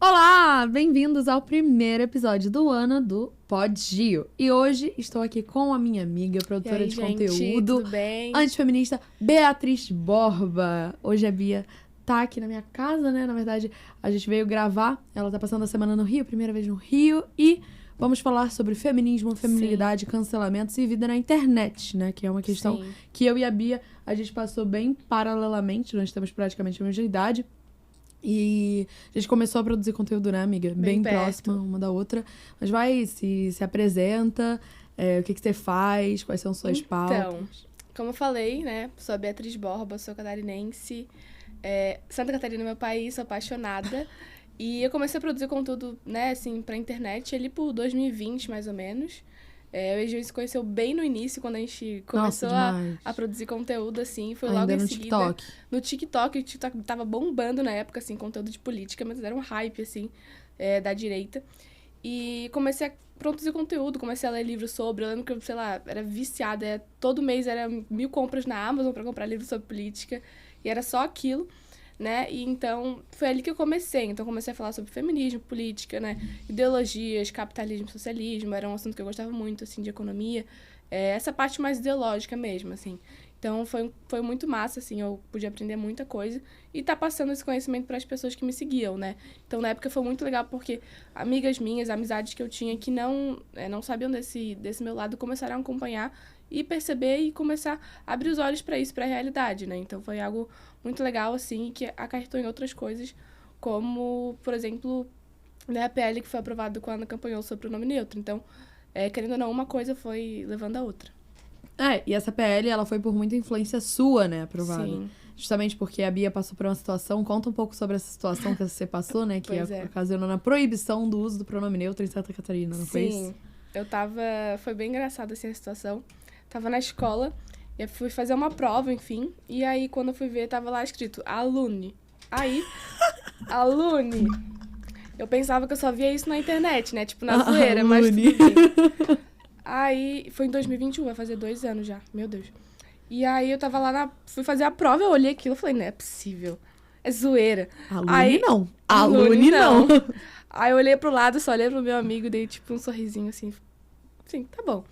Olá, bem-vindos ao primeiro episódio do ano do Podio. E hoje estou aqui com a minha amiga, produtora de gente, conteúdo, tudo bem? antifeminista, Beatriz Borba. Hoje a Bia tá aqui na minha casa, né? Na verdade, a gente veio gravar. Ela tá passando a semana no Rio, primeira vez no Rio. E vamos falar sobre feminismo, feminilidade, cancelamentos e vida na internet, né? Que é uma questão Sim. que eu e a Bia, a gente passou bem paralelamente. Nós temos praticamente a mesma idade. E a gente começou a produzir conteúdo, né, amiga? Bem próxima uma da outra. Mas vai, se apresenta, o que você faz, quais são suas pautas. Então, como eu falei, né, sou a Beatriz Borba, sou catarinense. Santa Catarina é meu país, sou apaixonada. E eu comecei a produzir conteúdo, né, assim, pra internet ali por 2020, mais ou menos. Eu e a gente se conheceu bem no início, quando a gente começou a produzir conteúdo, assim. Foi ainda logo em no seguida. TikTok. No TikTok, o TikTok tava bombando na época, assim, conteúdo de política, mas era um hype, assim, da direita. E comecei a produzir conteúdo, comecei a ler livros sobre. Eu lembro que eu, sei lá, era viciada. Todo mês era 1000 compras na Amazon pra comprar livros sobre política. E era só aquilo, né? E então, foi ali que eu comecei. Então, comecei a falar sobre feminismo, política, né? Ideologias, capitalismo, socialismo. Era um assunto que eu gostava muito, assim, de economia. Essa parte mais ideológica mesmo, assim. Então, foi muito massa, assim. Eu pude aprender muita coisa. E tá passando esse conhecimento para as pessoas que me seguiam, né? Então, na época, foi muito legal porque amigas minhas, amizades que eu tinha que não sabiam desse meu lado, começaram a acompanhar e perceber e começar a abrir os olhos para isso, para a realidade, né? Então, foi algo muito legal, assim, que acarretou em outras coisas, como, por exemplo, né, a PL que foi aprovada quando campanhou sobre o pronome neutro. Então, querendo ou não, uma coisa foi levando a outra. E essa PL, ela foi por muita influência sua, né, aprovada. Sim. Justamente porque a Bia passou por uma situação. Conta um pouco sobre essa situação que você passou, né? Que Pois é. ocasionou na proibição do uso do pronome neutro em Santa Catarina, não foi isso? Sim. Foi bem engraçada, assim, a situação. Tava na escola, e eu fui fazer uma prova, enfim. E aí, quando eu fui ver, tava lá escrito alune. Aí, alune. Eu pensava que eu só via isso na internet, né? Tipo, na zoeira, mas tudo bem. Aí, foi em 2021, vai fazer 2 anos já. Meu Deus. E aí, eu tava lá, fui fazer a prova, eu olhei aquilo e falei, não é possível. É zoeira. Alune Aí, não. Alune não. Aí, eu olhei pro lado, só olhei pro meu amigo e dei, tipo, um sorrisinho, assim. Sim, tá bom.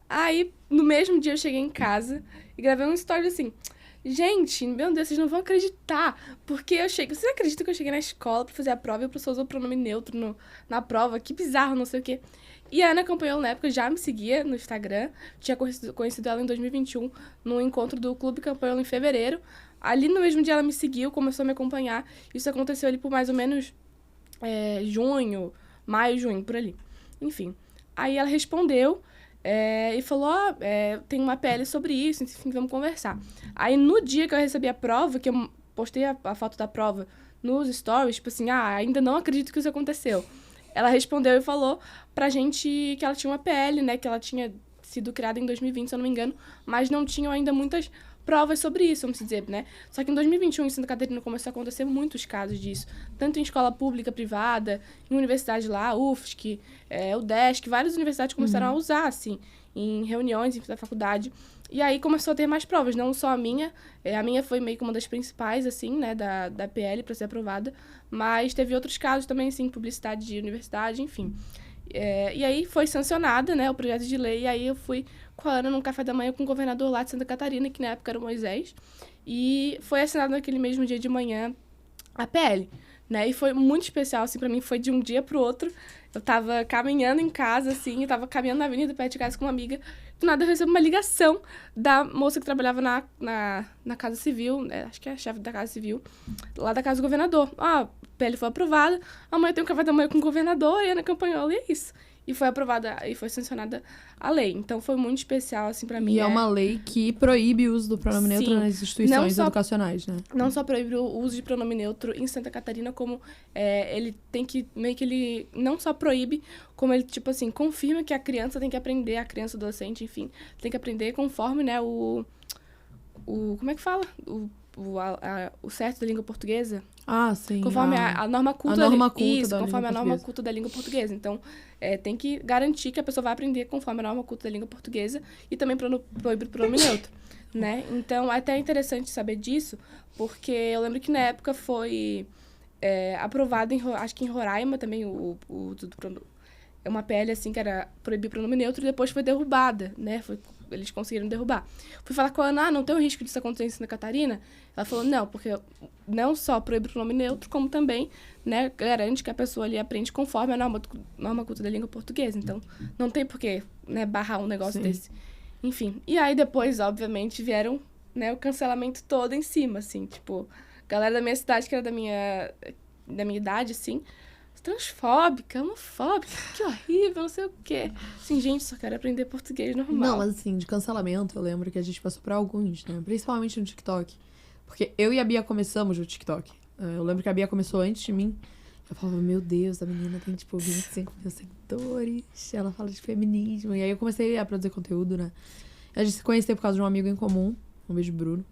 Aí, no mesmo dia, eu cheguei em casa e gravei um story assim. Gente, meu Deus, vocês não vão acreditar. Porque eu cheguei... Vocês acreditam que eu cheguei na escola pra fazer a prova e o professor usou o pronome neutro na prova? Que bizarro, não sei o quê. E a Ana acompanhou na época, já me seguia no Instagram. Tinha conhecido ela em 2021, no encontro do Clube Campanhola em fevereiro. Ali no mesmo dia ela me seguiu, começou a me acompanhar. Isso aconteceu ali por mais ou menos junho, maio, junho, por ali. Enfim. Aí ela respondeu... e falou, tem uma PL sobre isso, enfim, vamos conversar. Aí, no dia que eu recebi a prova, que eu postei a foto da prova nos stories, tipo assim, ainda não acredito que isso aconteceu. Ela respondeu e falou pra gente que ela tinha uma PL, né, que ela tinha sido criada em 2020, se eu não me engano, mas não tinham ainda muitas provas sobre isso, vamos dizer, né? Só que em 2021, em Santa Catarina, começou a acontecer muitos casos disso. Tanto em escola pública, privada, em universidade lá, UFSC, UDESC, várias universidades começaram a usar, assim, em reuniões da faculdade. E aí começou a ter mais provas, não só a minha. A minha foi meio que uma das principais, assim, né, da PL para ser aprovada. Mas teve outros casos também, assim, publicidade de universidade, enfim. E aí foi sancionada, né, o projeto de lei, e aí eu fui com a Ana num café da manhã com o governador lá de Santa Catarina, que na época era o Moisés, e foi assinado naquele mesmo dia de manhã a PL, né, e foi muito especial, assim, pra mim, foi de um dia pro outro. Eu tava caminhando em casa, assim, eu tava caminhando na avenida perto de casa com uma amiga, do nada eu recebi uma ligação da moça que trabalhava na Casa Civil, né, acho que é a chefe da Casa Civil, lá da Casa do Governador. A PL foi aprovada, amanhã tem um café da manhã com o governador e a Ana Campanhola, e é isso. E foi aprovada, e foi sancionada a lei. Então, foi muito especial, assim, pra mim. E é uma lei que proíbe o uso do pronome neutro nas instituições educacionais, né? Não só proíbe o uso de pronome neutro em Santa Catarina, como ele tem que, meio que ele não só proíbe, como ele, tipo assim, confirma que a criança tem que aprender, a criança, adolescente, enfim, tem que aprender conforme, né, como é que fala? O certo da língua portuguesa. Sim. Conforme a norma culta. Conforme a norma culta da língua portuguesa. Então, tem que garantir que a pessoa vai aprender conforme a norma culta da língua portuguesa e também proibir o pronome neutro, né? Então, é até interessante saber disso, porque eu lembro que na época foi aprovado, acho que em Roraima também, é uma PL, assim, que era proibir pronome neutro e depois foi derrubada, né? Eles conseguiram derrubar. Fui falar com a Ana, não tem um risco disso acontecer em Santa Catarina? Ela falou, não, porque não só proíbe o pronome neutro, como também, né, garante que a pessoa ali aprende conforme a norma culta da língua portuguesa. Então, não tem por que, né, barrar um negócio desse. Enfim. E aí, depois, obviamente, vieram, né, o cancelamento todo em cima, assim, tipo, galera da minha cidade, que era da minha idade, assim, transfóbica, homofóbica, que horrível, não sei o quê. Assim, gente, só quero aprender português normal. Não, mas assim, de cancelamento, eu lembro que a gente passou por alguns, né? Principalmente no TikTok. Porque eu e a Bia começamos no TikTok. Eu lembro que a Bia começou antes de mim. Eu falava, meu Deus, a menina tem, tipo, 25 mil seguidores. Ela fala de feminismo. E aí eu comecei a produzir conteúdo, né? A gente se conheceu por causa de um amigo em comum. Um beijo, Bruno.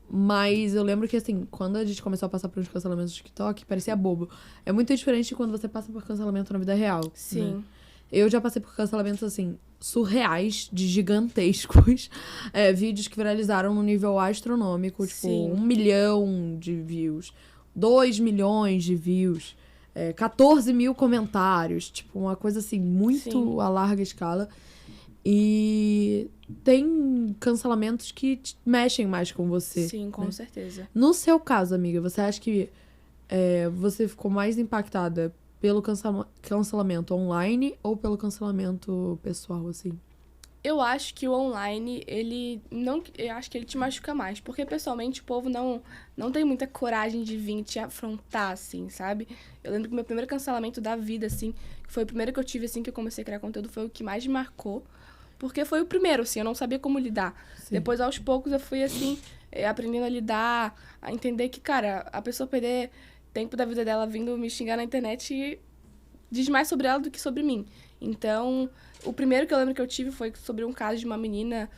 Mas eu lembro que, assim, quando a gente começou a passar por uns cancelamentos do TikTok, parecia bobo. É muito diferente de quando você passa por cancelamento na vida real. Sim. Né? Eu já passei por cancelamentos, assim, surreais, de gigantescos. Vídeos que viralizaram num nível astronômico. Tipo, Sim. 1 milhão de views. 2 milhões de views. 14 mil comentários. Tipo, uma coisa, assim, muito a larga escala. E tem cancelamentos que mexem mais com você. Sim, com certeza. No seu caso, amiga, você acha que você ficou mais impactada pelo cancelamento online ou pelo cancelamento pessoal, assim? Eu acho que o online, eu acho que ele te machuca mais. Porque, pessoalmente, o povo não tem muita coragem de vir te afrontar, assim, sabe? Eu lembro que o meu primeiro cancelamento da vida, assim, que foi o primeiro que eu tive, assim, que eu comecei a criar conteúdo, foi o que mais me marcou. Porque foi o primeiro, assim, eu não sabia como lidar. Sim. Depois, aos poucos, eu fui, assim, aprendendo a lidar, a entender que, cara, a pessoa perder tempo da vida dela vindo me xingar na internet diz mais sobre ela do que sobre mim. Então, o primeiro que eu lembro que eu tive foi sobre um caso de uma menina.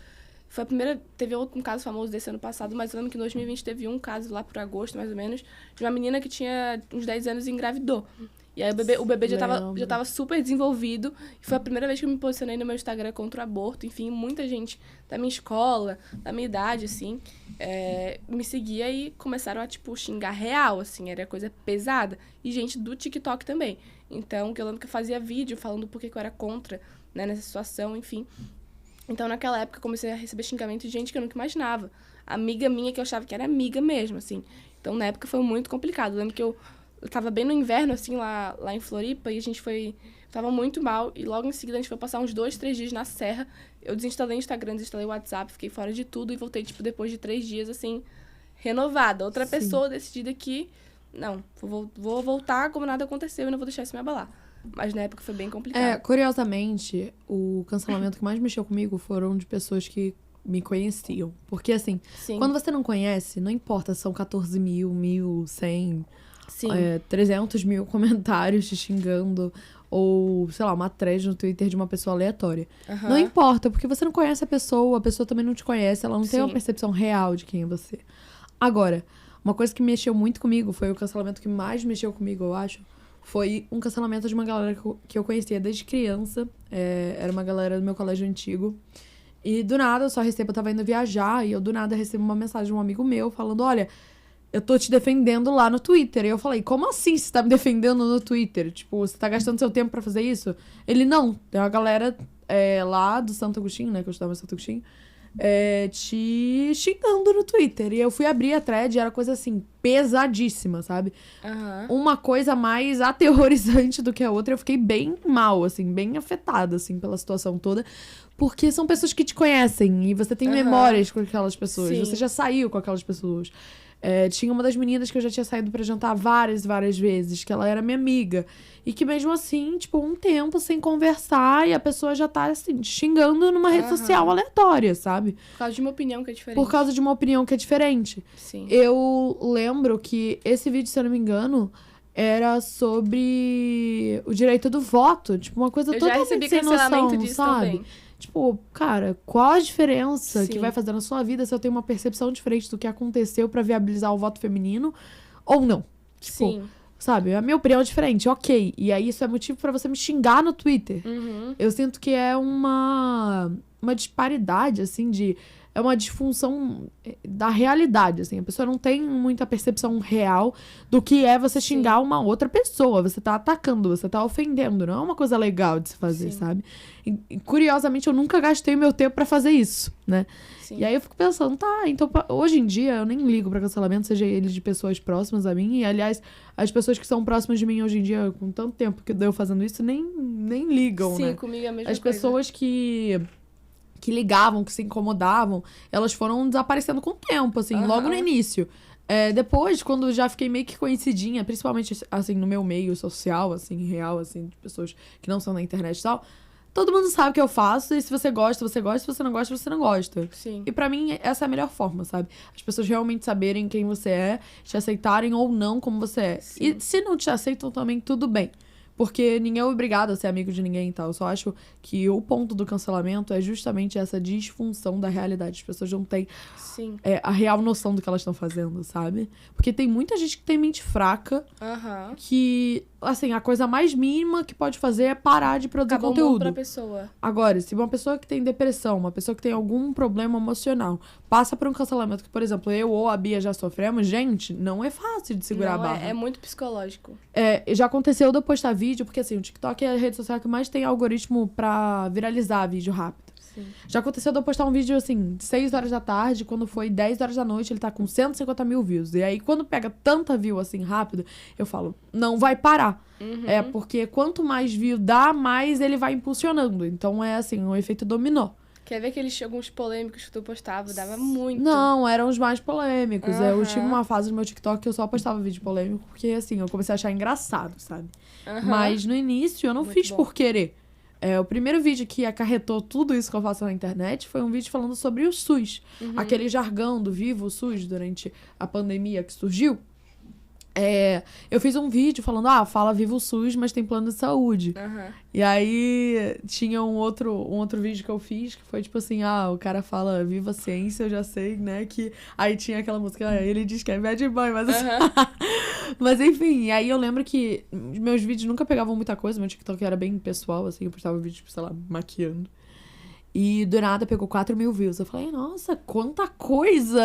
Foi a primeira. Teve um caso famoso desse ano passado, mas eu lembro que em 2020 teve um caso lá por agosto, mais ou menos, de uma menina que tinha uns 10 anos e engravidou. E aí o bebê já tava super desenvolvido. E foi a primeira vez que eu me posicionei no meu Instagram contra o aborto. Enfim, muita gente da minha escola, da minha idade, assim, me seguia e começaram a, tipo, xingar real, assim. Era coisa pesada. E gente do TikTok também. Então, eu lembro que eu fazia vídeo falando por que eu era contra, né, nessa situação, enfim. Então, naquela época, eu comecei a receber xingamento de gente que eu nunca imaginava. Amiga minha que eu achava que era amiga mesmo, assim. Então, na época, foi muito complicado. Eu lembro que eu tava bem no inverno, assim, lá em Floripa, e a gente tava muito mal, e logo em seguida a gente foi passar uns 2, 3 dias na serra. Eu desinstalei o Instagram, desinstalei o WhatsApp, fiquei fora de tudo, e voltei, tipo, depois de 3 dias, assim, renovada. Outra pessoa decidida que, não, vou voltar como nada aconteceu e não vou deixar isso me abalar. Mas na época foi bem complicado. Curiosamente, o cancelamento que mais mexeu comigo foram de pessoas que me conheciam. Porque, assim, quando você não conhece, não importa se são 14 mil, 1.100... 300 mil comentários te xingando, ou, sei lá, uma thread no Twitter de uma pessoa aleatória. Uhum. Não importa, porque você não conhece a pessoa também não te conhece, ela não tem uma percepção real de quem é você. Agora, uma coisa que mexeu muito comigo, foi o cancelamento que mais mexeu comigo, eu acho, foi um cancelamento de uma galera que eu conhecia desde criança. Era uma galera do meu colégio antigo. E do nada, eu tava indo viajar, e eu do nada recebo uma mensagem de um amigo meu falando, olha, eu tô te defendendo lá no Twitter. E eu falei, como assim você tá me defendendo no Twitter? Tipo, você tá gastando seu tempo pra fazer isso? Ele, não. Tem uma galera lá do Santo Agostinho, né? Que eu estava em Santo Agostinho. Te xingando no Twitter. E eu fui abrir a thread e era coisa, assim, pesadíssima, sabe? Uma coisa mais aterrorizante do que a outra. Eu fiquei bem mal, assim, bem afetada, assim, pela situação toda. Porque são pessoas que te conhecem. E você tem memórias com aquelas pessoas. Sim. Você já saiu com aquelas pessoas. Tinha uma das meninas que eu já tinha saído pra jantar várias vezes, que ela era minha amiga. E que mesmo assim, tipo, um tempo sem conversar e a pessoa já tá, assim, xingando numa rede social aleatória, sabe? Por causa de uma opinião que é diferente. Por causa de uma opinião que é diferente. Sim. Eu lembro que esse vídeo, se eu não me engano, era sobre o direito do voto. Tipo, uma coisa totalmente sem noção, disso sabe? Também. Tipo, cara, qual a diferença que vai fazer na sua vida se eu tenho uma percepção diferente do que aconteceu pra viabilizar o voto feminino ou não? Tipo, sabe? A minha opinião é diferente, ok. E aí isso é motivo pra você me xingar no Twitter. Uhum. Eu sinto que é uma disparidade, assim, de é uma disfunção da realidade, assim. A pessoa não tem muita percepção real do que é você xingar uma outra pessoa. Você tá atacando, você tá ofendendo. Não é uma coisa legal de se fazer, sabe? E, curiosamente, eu nunca gastei meu tempo pra fazer isso, né? Sim. E aí eu fico pensando, tá, então hoje em dia eu nem ligo pra cancelamento, seja ele de pessoas próximas a mim. E, aliás, as pessoas que são próximas de mim hoje em dia, com tanto tempo que eu fazendo isso, nem ligam, né? Sim, comigo é a mesma As coisa. pessoas que ligavam, que se incomodavam, elas foram desaparecendo com o tempo, assim, logo no início. Depois, quando já fiquei meio que conhecidinha, principalmente, assim, no meu meio social, assim, real, assim, de pessoas que não são na internet e tal, todo mundo sabe o que eu faço, e se você gosta, você gosta, se você não gosta, você não gosta. Sim. E pra mim, essa é a melhor forma, sabe? As pessoas realmente saberem quem você é, te aceitarem ou não como você é. Sim. E se não te aceitam também, tudo bem. Porque ninguém é obrigado a ser amigo de ninguém e tal. Eu só acho que o ponto do cancelamento é justamente essa disfunção da realidade. As pessoas não têm Sim. a real noção do que elas estão fazendo, sabe? Porque tem muita gente que tem mente fraca, que, assim, a coisa mais mínima que pode fazer é parar de produzir Acabou conteúdo. pra pessoa. Agora, se uma pessoa que tem depressão, uma pessoa que tem algum problema emocional, passa por um cancelamento que, por exemplo, eu ou a Bia já sofremos, gente, não é fácil de segurar a Não, barra. é muito psicológico. Já aconteceu de eu postar vídeo, porque assim, o TikTok é a rede social que mais tem algoritmo pra viralizar vídeo rápido. Sim. Já aconteceu de eu postar um vídeo, assim, 6 horas da tarde, quando foi 10 horas da noite, ele tá com 150 mil views. E aí, quando pega tanta view, assim, rápido, eu falo, não vai parar. Porque quanto mais view dá, mais ele vai impulsionando. Então, é assim, um efeito dominó. Quer ver aqueles alguns polêmicos que tu postava? Dava muito. Não, eram os mais polêmicos. Eu tive uma fase no meu TikTok que eu só postava vídeo polêmico, porque, assim, eu comecei a achar engraçado, sabe? Mas, no início, eu não Muito fiz bom. por querer. O primeiro vídeo que acarretou tudo isso que eu faço na internet foi um vídeo falando sobre o SUS. Aquele jargão do Viva o SUS durante a pandemia que surgiu. Eu fiz um vídeo falando, fala Viva o SUS, mas tem plano de saúde. E aí tinha um outro vídeo que eu fiz que foi tipo assim, o cara fala Viva a ciência, eu já sei, né, que... Aí tinha aquela música, ele diz que é bad boy, mas... Mas enfim, e aí eu lembro que meus vídeos nunca pegavam muita coisa, meu TikTok era bem pessoal, assim, eu postava vídeo, tipo, sei lá, maquiando. E do nada pegou 4 mil views. Eu falei, nossa, quanta coisa!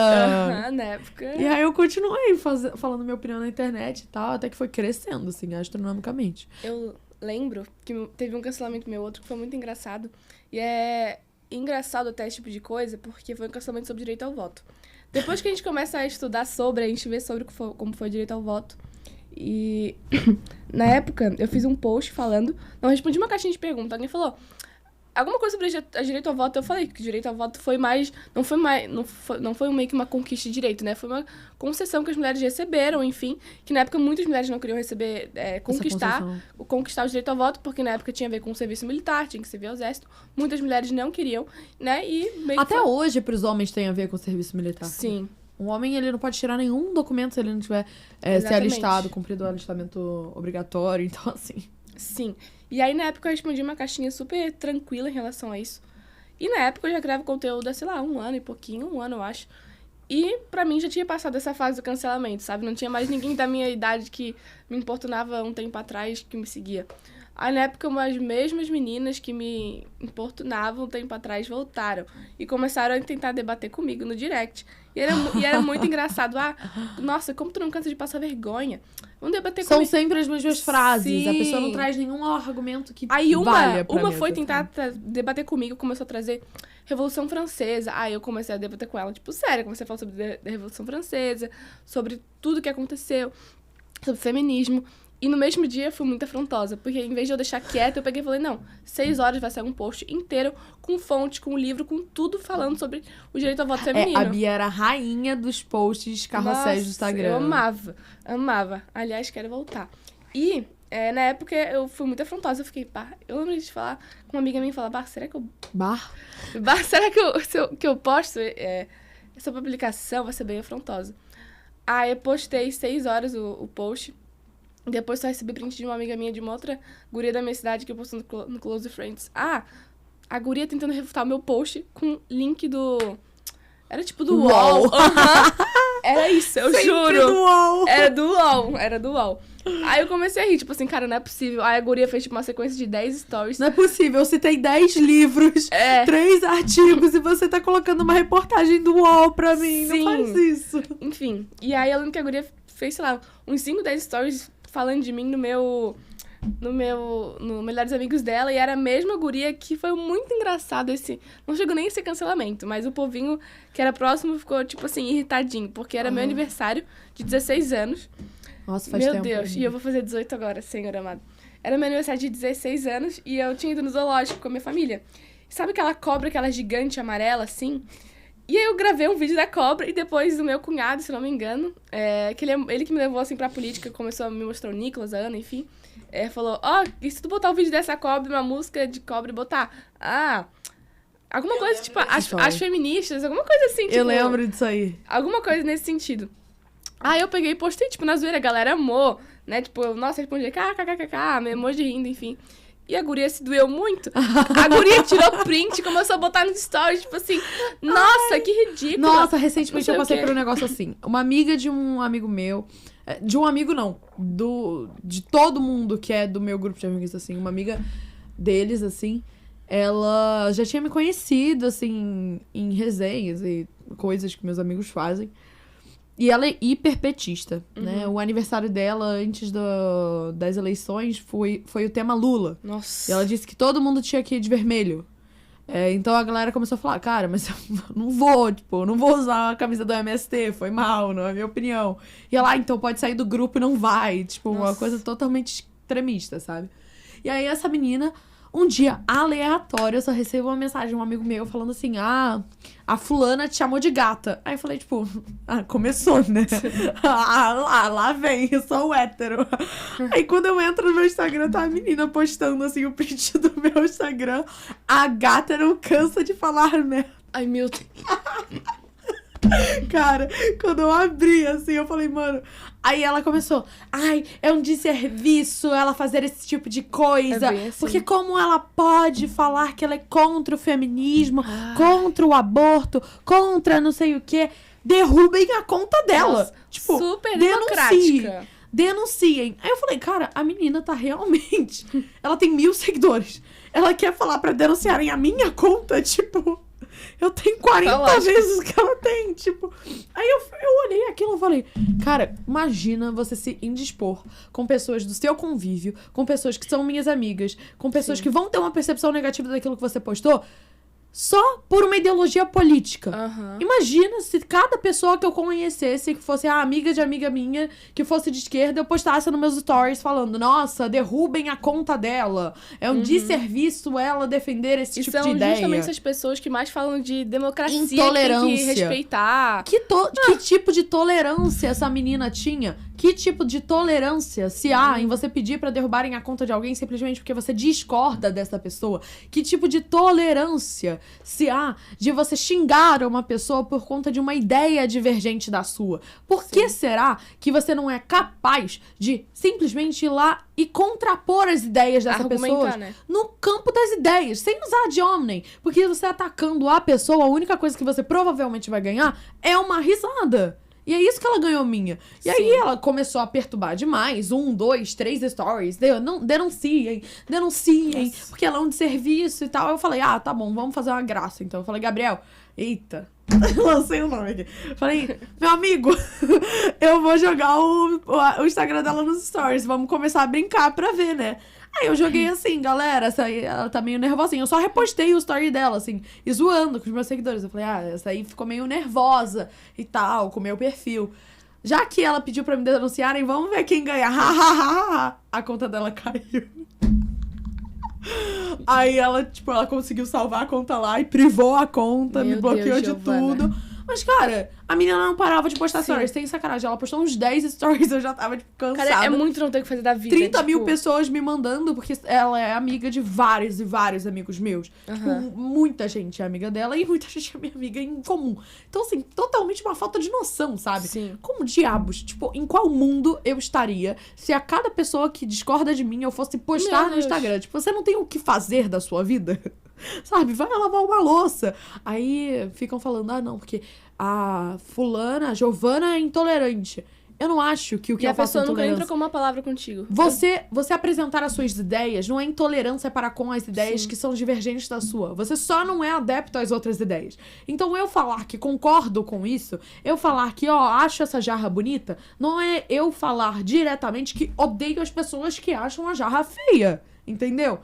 Na época. E aí eu continuei falando minha opinião na internet e tal, até que foi crescendo, assim, astronomicamente. Eu lembro que teve um cancelamento meu, outro que foi muito engraçado. E é engraçado até esse tipo de coisa, porque foi um cancelamento sobre direito ao voto. Depois que a gente começa a estudar sobre, a gente vê sobre como foi o direito ao voto. E na época, eu fiz um post falando... Não, eu respondi uma caixinha de perguntas. Alguém falou... Alguma coisa sobre direito ao voto, eu falei que o direito ao voto foi mais... Não foi meio que uma conquista de direito, né? Foi uma concessão que as mulheres receberam, enfim. Que na época muitas mulheres não queriam receber... conquistar o direito ao voto, porque na época tinha a ver com o serviço militar, tinha que servir ao exército. Muitas mulheres não queriam, né? E meio Até hoje, pros homens, tem a ver com o serviço militar. Sim. Um homem, ele não pode tirar nenhum documento se ele não tiver se Exatamente. alistado, cumprido o alistamento obrigatório. Então, assim... Sim. E aí, na época, eu respondi uma caixinha super tranquila em relação a isso. E na época, eu já gravo conteúdo há, sei lá, um ano e pouquinho, eu acho. E, pra mim, já tinha passado essa fase do cancelamento, sabe? Não tinha mais ninguém da minha idade que me importunava um tempo atrás, que me seguia. Aí, na época, as mesmas meninas que me importunavam um tempo atrás voltaram. E começaram a tentar debater comigo no direct. E era muito engraçado. Nossa, como tu não cansa de passar vergonha? Vamos debater São comigo. sempre as mesmas frases. Sim. A pessoa não traz nenhum argumento que Aí valha pra uma mesa, foi sabe? tentar debater comigo, começou a trazer Revolução Francesa. Aí eu comecei a debater com ela, tipo, sério. Comecei a falar sobre a Revolução Francesa, sobre tudo que aconteceu, sobre feminismo. E no mesmo dia eu fui muito afrontosa, porque em vez de eu deixar quieta, eu peguei e falei, não, 6 horas vai sair um post inteiro, com fonte, com livro, com tudo falando sobre o direito ao voto feminino. A Bia era a rainha dos posts carrosséis do Instagram. Eu amava. Aliás, quero voltar. E, na época, eu fui muito afrontosa, eu fiquei, eu lembro de falar com uma amiga minha e falar, será que eu... será que eu posto essa publicação? Vai ser bem afrontosa. Aí eu postei 6 horas o post. Depois só recebi print de uma amiga minha, de uma outra guria da minha cidade, que eu postou no Close Friends. A guria tentando refutar o meu post com link do... Era tipo do UOL. Era isso, eu Sempre juro. do UOL. Era do UOL. Aí eu comecei a rir, tipo assim, cara, não é possível. Aí a guria fez, tipo, uma sequência de 10 stories. Não é possível, você tem 10 livros, 3 artigos e você tá colocando uma reportagem do UOL pra mim. Sim. Não faz isso. Enfim, e aí eu lembro que a guria fez, sei lá, uns 5, 10 stories falando de mim no Melhores Amigos dela, e era a mesma guria que foi muito engraçado esse... Não chegou nem a ser cancelamento, mas o povinho que era próximo ficou, tipo assim, irritadinho, porque era meu aniversário de 16 anos. Nossa, faz Meu tempo. Deus, e eu vou fazer 18 agora, senhor amado. Era meu aniversário de 16 anos e eu tinha ido no zoológico com a minha família. Sabe aquela cobra, aquela gigante amarela, assim? E aí eu gravei um vídeo da cobra e depois do meu cunhado, se não me engano, que ele que me levou, assim, pra política, começou a me mostrar o Nicolas, a Ana, enfim. Falou, e se tu botar o vídeo dessa cobra, uma música de cobra e botar... alguma coisa, tipo, as feministas, alguma coisa assim, tipo... Eu lembro disso aí. Alguma coisa nesse sentido. Aí eu peguei e postei, tipo, na zoeira, a galera amou, né? Tipo, eu respondi kkkk, meu emoji rindo, enfim. E a guria se doeu muito. A guria tirou print e começou a botar nos stories, tipo assim, nossa, que ridículo. Nossa, recentemente eu passei por um negócio assim. Uma amiga de um amigo meu, de um amigo não, de todo mundo que é do meu grupo de amigos, assim, uma amiga deles, assim, ela já tinha me conhecido, assim, em resenhas e coisas que meus amigos fazem. E ela é hiper petista, né? O aniversário dela, antes das eleições, foi o tema Lula. Nossa. E ela disse que todo mundo tinha que ir de vermelho. Então a galera começou a falar, cara, mas eu não vou usar a camisa do MST, foi mal, não é a minha opinião. E ela, então pode sair do grupo e não vai. Tipo, uma coisa totalmente extremista, sabe? E aí essa menina... Um dia, aleatório, eu só recebo uma mensagem de um amigo meu falando assim, a fulana te chamou de gata. Aí eu falei, tipo, começou, né? Lá vem, eu sou o hétero. Aí quando eu entro no meu Instagram, tá a menina postando, assim, o print do meu Instagram. A gata não cansa de falar merda. Ai, meu Deus. Cara, quando eu abri, assim, eu falei, mano... Aí ela começou, é um desserviço ela fazer esse tipo de coisa. Bem assim. Porque como ela pode falar que ela é contra o feminismo, contra o aborto, contra não sei o quê. Derrubem a conta dela. Nossa, tipo, super democrática. Denunciem. Aí eu falei, cara, a menina tá realmente... Ela tem 1000 seguidores. Ela quer falar pra denunciarem a minha conta, tipo... Eu tenho 40 vezes que ela tem, tipo... Aí eu olhei aquilo e falei... Cara, imagina você se indispor com pessoas do seu convívio, com pessoas que são minhas amigas, com pessoas que vão ter uma percepção negativa daquilo que você postou... Só por uma ideologia política. Imagina se cada pessoa que eu conhecesse, que fosse a amiga de amiga minha, que fosse de esquerda, eu postasse nos meus stories falando, nossa, derrubem a conta dela. É um desserviço ela defender esse tipo de ideia. E são justamente essas pessoas que mais falam de democracia, intolerância. Que tem que respeitar. Que tipo de tolerância essa menina tinha? Que tipo de tolerância se há em você pedir pra derrubarem a conta de alguém simplesmente porque você discorda dessa pessoa? Que tipo de tolerância se há de você xingar uma pessoa por conta de uma ideia divergente da sua? Por que será que você não é capaz de simplesmente ir lá e contrapor as ideias dessa pessoa, né? No campo das ideias, sem usar de homem? Porque você atacando a pessoa, a única coisa que você provavelmente vai ganhar é uma risada. E é isso que ela ganhou minha. E aí ela começou a perturbar demais. 1, 2, 3 stories. Não, denunciem. Nossa. Porque ela é um desserviço e tal. Eu falei, tá bom, vamos fazer uma graça. Então eu falei, Gabriel, eita. Lancei o nome aqui. Falei, meu amigo, eu vou jogar o Instagram dela nos stories. Vamos começar a brincar pra ver, né? Aí eu joguei assim, galera, essa aí, ela tá meio nervosinha. Eu só repostei o story dela, assim, e zoando com os meus seguidores. Eu falei, essa aí ficou meio nervosa e tal, com o meu perfil. Já que ela pediu pra me denunciarem, vamos ver quem ganha. A conta dela caiu. Aí ela conseguiu salvar a conta lá e privou a conta, me bloqueou de tudo. Mas, cara, a menina não parava de postar stories. Sem sacanagem. Ela postou uns 10 stories, eu já tava, cansada. Cara, é muito não ter o que fazer da vida. 30 mil pessoas me mandando, porque ela é amiga de vários e vários amigos meus. Tipo, muita gente é amiga dela e muita gente é minha amiga em comum. Então, assim, totalmente uma falta de noção, sabe? Sim. Como diabos? Tipo, em qual mundo eu estaria se a cada pessoa que discorda de mim eu fosse postar no Instagram? Tipo, você não tem o que fazer da sua vida? Sabe? Vai lavar uma louça. Aí ficam falando, não, porque a fulana, a Giovana é intolerante. Eu não acho que o que E eu a faço é pessoa nunca intolerância. entra com uma palavra contigo. Você apresentar as suas ideias não é intolerância para com as ideias Sim. que são divergentes da sua. Você só não é adepto às outras ideias. Então eu falar que concordo com isso, eu falar que, acho essa jarra bonita, não é eu falar diretamente que odeio as pessoas que acham a jarra feia. Entendeu?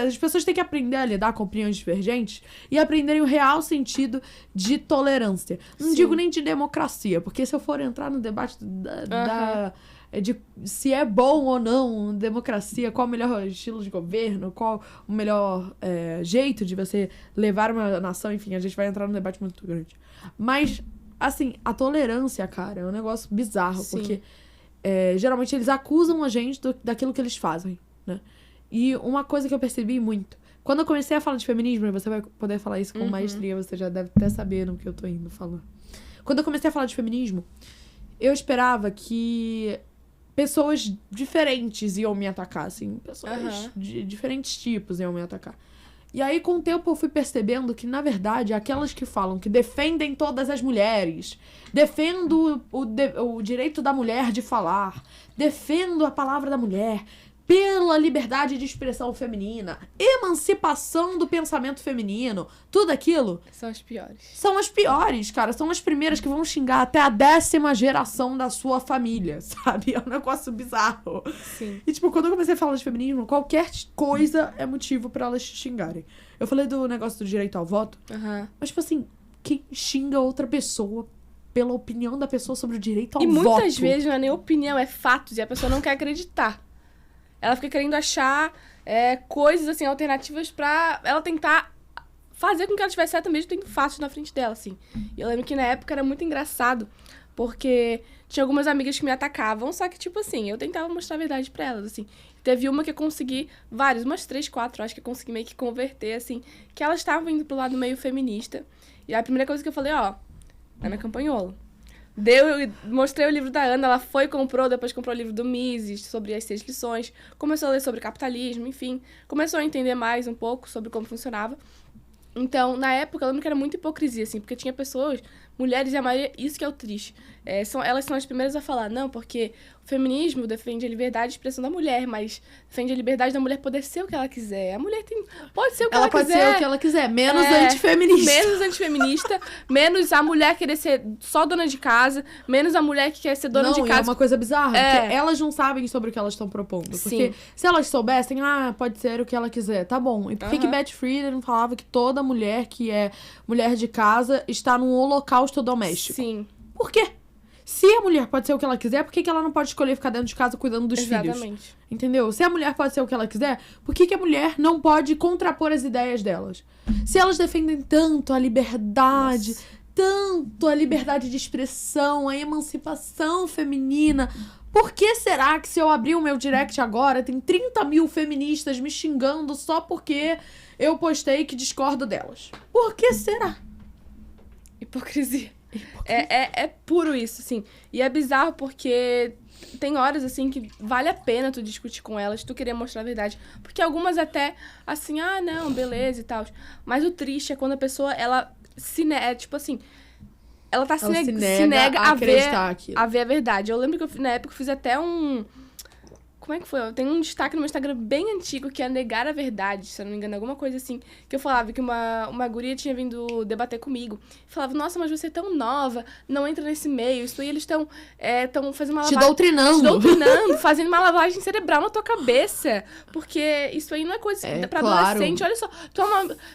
As pessoas têm que aprender a lidar com opiniões divergentes e aprenderem o real sentido de tolerância. Não Sim. digo nem de democracia, porque se eu for entrar no debate de se é bom ou não democracia, qual o melhor estilo de governo, qual o melhor jeito de você levar uma nação, enfim, a gente vai entrar num debate muito grande. Mas, assim, a tolerância, cara, é um negócio bizarro, Sim. porque geralmente eles acusam a gente daquilo que eles fazem, né? E uma coisa que eu percebi muito, quando eu comecei a falar de feminismo, e você vai poder falar isso com maestria, você já deve até saber no que eu tô indo falando. Quando eu comecei a falar de feminismo, eu esperava que pessoas diferentes iam me atacar, assim. Pessoas de diferentes tipos iam me atacar. E aí, com o tempo, eu fui percebendo que, na verdade, aquelas que falam que defendem todas as mulheres, defendo o direito da mulher de falar, defendo a palavra da mulher, pela liberdade de expressão feminina, emancipação do pensamento feminino, tudo aquilo São as piores. são as piores, cara. São as primeiras que vão xingar até a 10ª geração da sua família, sabe? É um negócio bizarro. Sim. E, tipo, quando eu comecei a falar de feminismo, qualquer coisa é motivo pra elas te xingarem. Eu falei do negócio do direito ao voto, mas, tipo assim, quem xinga outra pessoa pela opinião da pessoa sobre o direito ao E voto? muitas vezes não é nem opinião, é fatos. E a pessoa não quer acreditar. Ela fica querendo achar coisas, assim, alternativas pra ela tentar fazer com que ela tivesse certo mesmo tendo fatos na frente dela, assim. E eu lembro que na época era muito engraçado, porque tinha algumas amigas que me atacavam, só que, tipo assim, eu tentava mostrar a verdade pra elas, assim. Teve uma que eu consegui, umas 3, 4, acho que eu consegui meio que converter, assim, que elas estavam indo pro lado meio feminista. E a primeira coisa que eu falei, Ana Campanholo. Mostrei o livro da Ana, ela comprou, depois comprou o livro do Mises, sobre as 6 lições, começou a ler sobre capitalismo, enfim, começou a entender mais um pouco sobre como funcionava. Então, na época, eu lembro que era muita hipocrisia, assim, porque tinha pessoas, mulheres, e a maioria, isso que é o triste, elas são as primeiras a falar, não, porque o feminismo defende a liberdade de expressão da mulher, mas defende a liberdade da mulher poder ser o que ela quiser. A mulher pode ser o que ela quiser. Ela pode ser o que ela quiser, menos antifeminista. Menos antifeminista, menos a mulher querer ser só dona de casa, menos a mulher que quer ser dona de casa. É uma coisa bizarra, porque elas não sabem sobre o que elas estão propondo. Porque se elas soubessem, pode ser o que ela quiser, tá bom. E por que Beth Friedan falava que toda mulher que é mulher de casa está num holocausto doméstico? Sim. Por quê? Se a mulher pode ser o que ela quiser, por que ela não pode escolher ficar dentro de casa cuidando dos filhos? Exatamente. Entendeu? Se a mulher pode ser o que ela quiser, por que a mulher não pode contrapor as ideias delas? Se elas defendem tanto a liberdade, tanto a liberdade de expressão, a emancipação feminina, por que será que se eu abrir o meu direct agora, tem 30 mil feministas me xingando só porque eu postei que discordo delas? Por que será? Hipocrisia. É puro isso, assim. E é bizarro porque tem horas, assim, que vale a pena tu discutir com elas, tu querer mostrar a verdade. Porque algumas até, assim, não, beleza e tal. Mas o triste é quando a pessoa, ela tipo assim, ela se nega a ver a verdade. Eu lembro que na época eu fiz até como é que foi? Tem um destaque no meu Instagram bem antigo que é negar a verdade, se eu não me engano, alguma coisa assim. Que eu falava que uma guria tinha vindo debater comigo. Falava, nossa, mas você é tão nova, não entra nesse meio. Isso aí eles estão fazendo uma lavagem... Te doutrinando, fazendo uma lavagem cerebral na tua cabeça. Porque isso aí não é coisa pra adolescente. Olha só,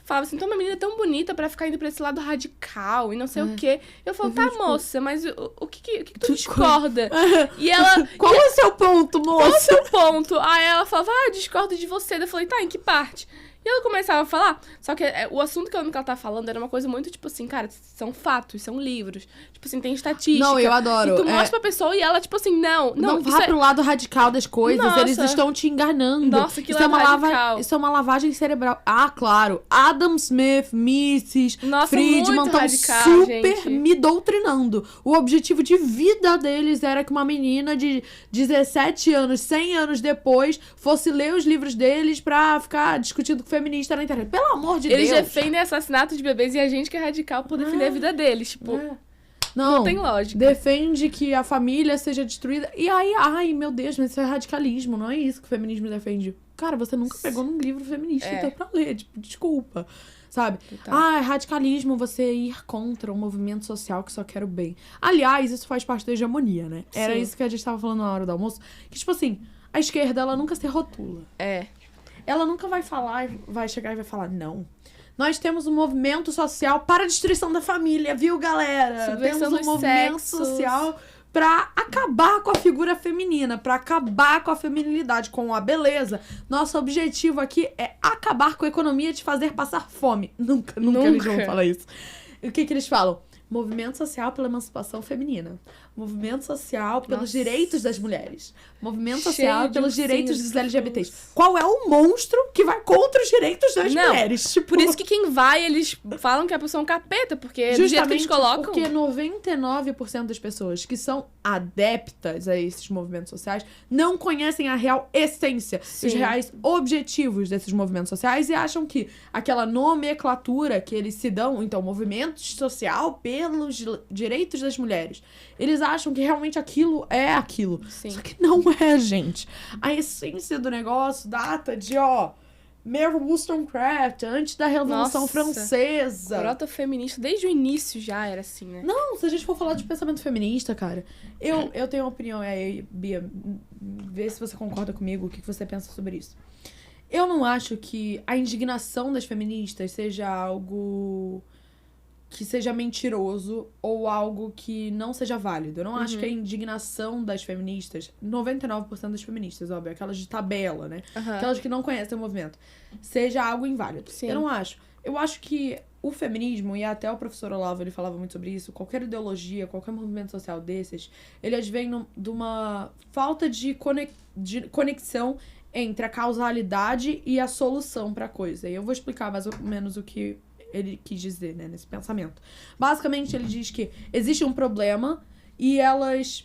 falava assim, tu é uma menina tão bonita pra ficar indo pra esse lado radical e não sei o quê. Eu falo, tá, moça, mas o que tu discorda? E ela... Qual é o seu ponto, moça? Ponto. Aí ela falava, eu discordo de você. Eu falei, tá, em que parte? E ela começava a falar, só que o assunto que eu lembro que ela tava falando era uma coisa muito, tipo assim, cara, são fatos, são livros. Tipo assim, tem estatística. Não, eu adoro. E tu mostra pra pessoa e ela, tipo assim, não vá pro lado radical das coisas, Nossa. Eles estão te enganando. Nossa, que lado radical. Isso é uma lavagem cerebral. Claro. Adam Smith, Mises, Friedman estão super gente. me doutrinando. O objetivo de vida deles era que uma menina de 17 anos, 100 anos depois, fosse ler os livros deles pra ficar discutindo com feminista na internet. Pelo amor de Deus. Eles defendem assassinato de bebês e a gente que é radical por defender a vida deles. Tipo, Não tem lógica. Defende que a família seja destruída. E aí, ai, meu Deus, mas isso é radicalismo. Não é isso que o feminismo defende. Cara, você nunca pegou num livro feminista então, pra ler. Tipo, desculpa. Sabe? É radicalismo você ir contra um movimento social que só quer o bem. Aliás, isso faz parte da hegemonia, né? Era isso que a gente tava falando na hora do almoço. Que, tipo assim, a esquerda, ela nunca se rotula. Ela nunca vai falar, vai chegar e vai falar, não. Nós temos um movimento social para a destruição da família, viu, galera? Subversão temos um movimento social pra acabar com a figura feminina, pra acabar com a feminilidade, com a beleza. Nosso objetivo aqui é acabar com a economia de fazer passar fome. Nunca eles vão falar isso. E o que eles falam? Movimento social pela emancipação feminina. Movimento social pelos direitos das mulheres. Movimento social pelos direitos dos LGBTs. Qual é o monstro que vai contra os direitos das mulheres? Tipo... Por isso que quem vai, eles falam que a pessoa é um capeta, porque do jeito que eles colocam... porque 99% das pessoas que são adeptas a esses movimentos sociais não conhecem a real essência, os reais objetivos desses movimentos sociais e acham que aquela nomenclatura que eles se dão, então, movimento social pelos direitos das mulheres, eles acham que realmente aquilo é aquilo. Só que não é, gente. A essência do negócio data de, Mary Wollstonecraft, antes da Revolução Francesa. Proto-feminista, desde o início já era assim, né? Não, se a gente for falar de pensamento feminista, cara, eu tenho uma opinião, Bia, vê se você concorda comigo, o que você pensa sobre isso. Eu não acho que a indignação das feministas seja algo que seja mentiroso ou algo que não seja válido. Eu não acho que a indignação das feministas, 99% das feministas, óbvio, aquelas de tabela, né? Aquelas que não conhecem o movimento, seja algo inválido. Eu não acho. Eu acho que o feminismo, e até o professor Olavo, ele falava muito sobre isso, qualquer ideologia, qualquer movimento social desses, eles vêm de uma falta de conexão entre a causalidade e a solução pra coisa. E eu vou explicar mais ou menos o que ele quis dizer, né, nesse pensamento. Basicamente, ele diz que existe um problema e elas